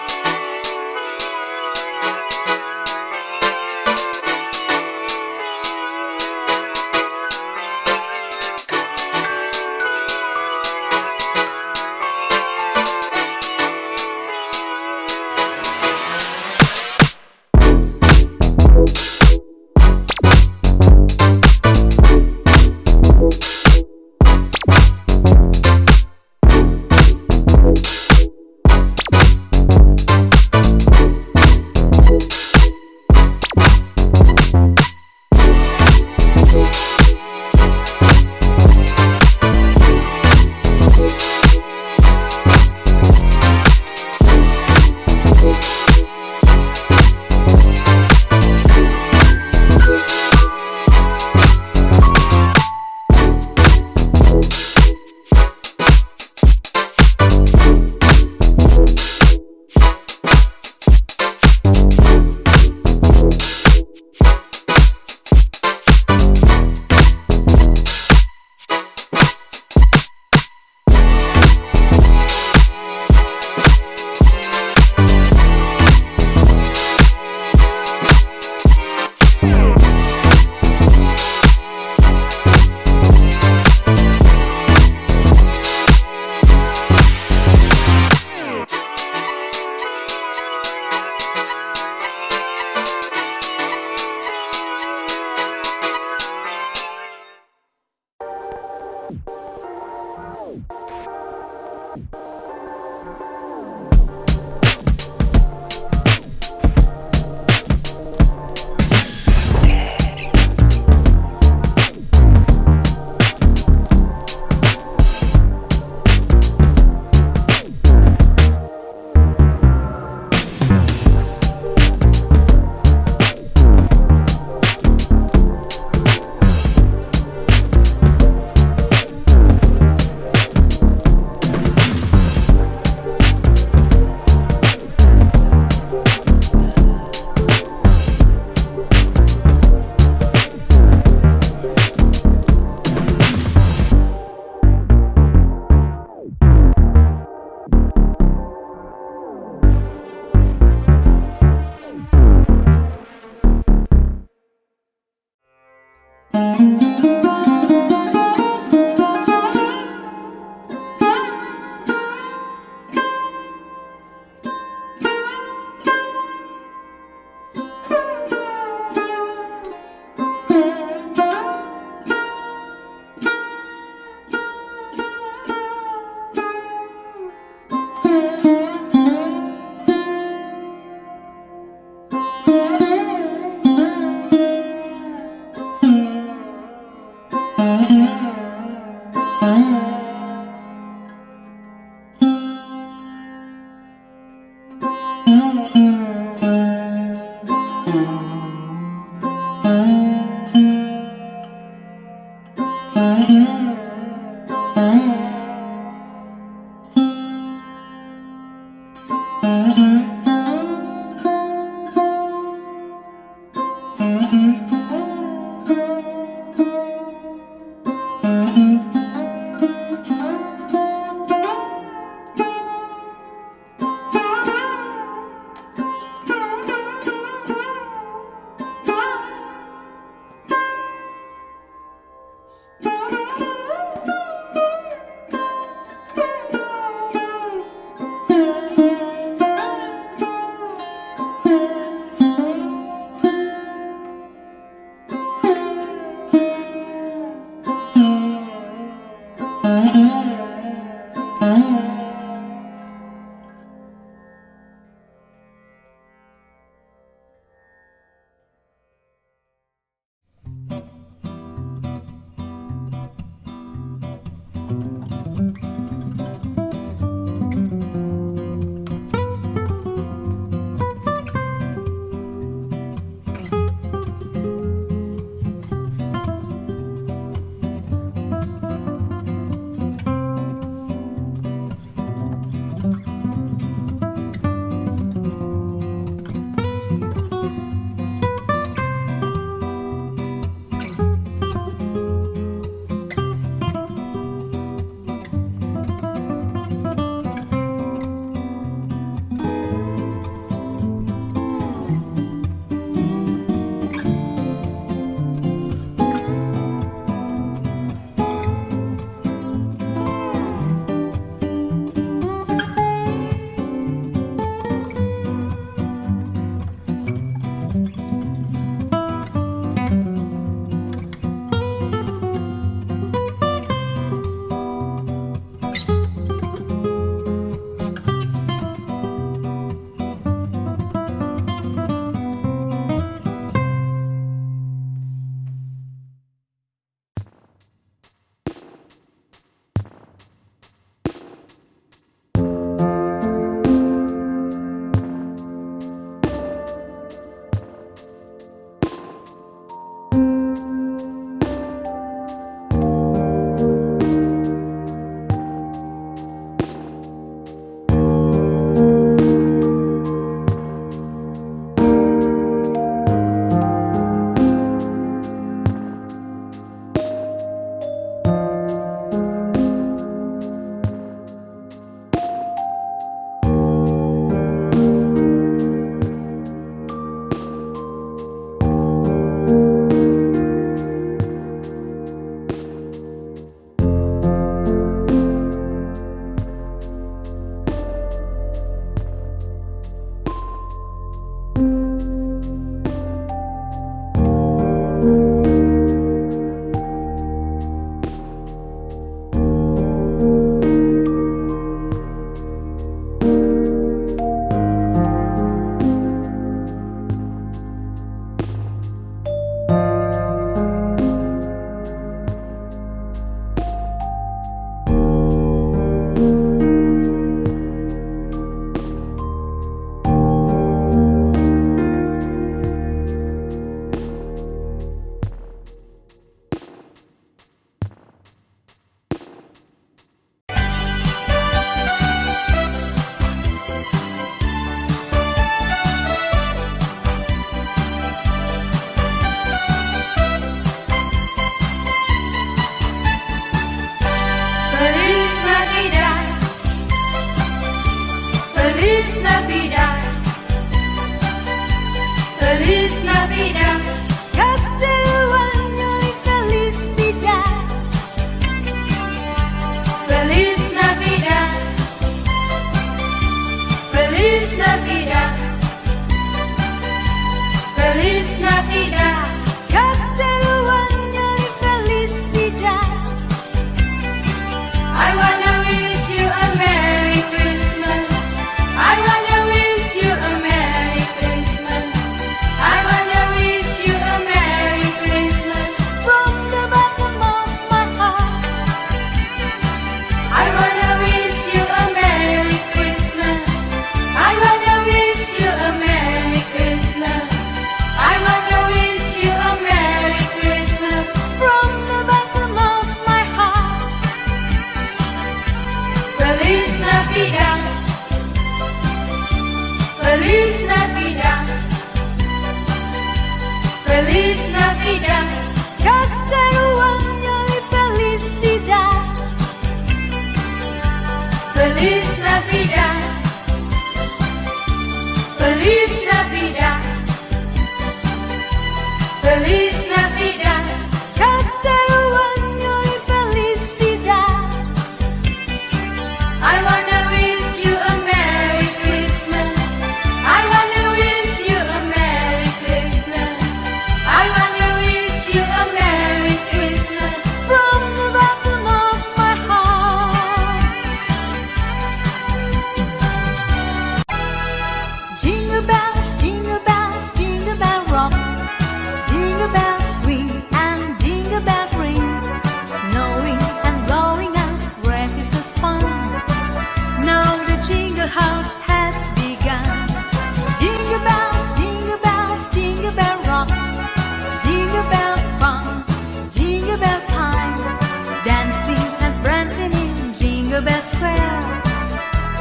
I wanna wish you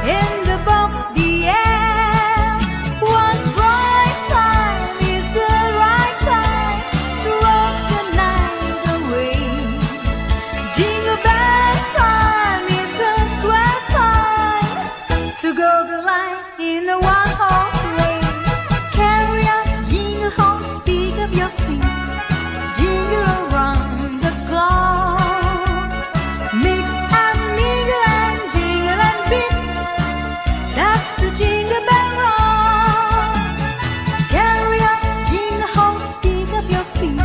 in the box the air. One bright time is the right time to rock the night away. Jingle bell time is a swell time to go the line in a one-horse race. Carry on, jingle horse, pick up your feet, jingle around the clock. Mix and mingle and jingle and beat, that's the jingle bell rock. Carry on, jingle horse, pick up your feet,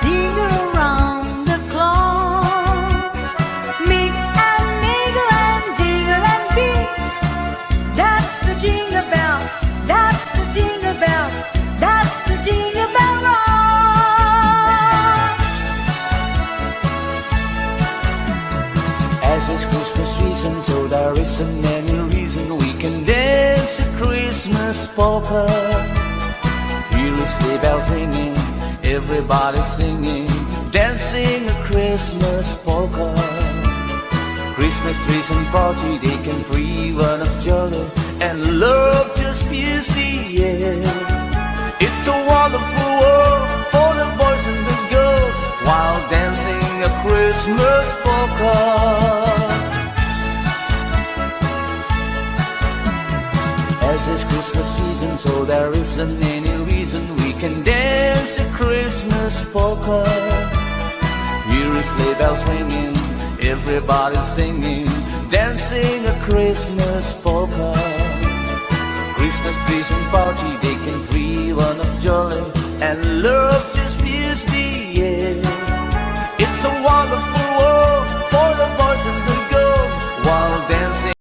jingle around the clock. Mix and mingle and jingle and beat, that's the jingle bells, that's the jingle bells, that's the jingle bell rock. As it's Christmas season, so there isn't any reason we can dance a Christmas polka. Hear a sleigh bell ringing, everybody singing, dancing a Christmas polka. Christmas trees and party, they can free one of jolly, and love just fills the air. It's a wonderful world for the boys and the girls while dancing a Christmas polka. As it's Christmas season, so there isn't any reason we can dance a Christmas polka. Hear a sleigh bells ringing, everybody singing, dancing a Christmas polka. Christmas trees and party, they can free one of jolly, and love just fills the air. It's a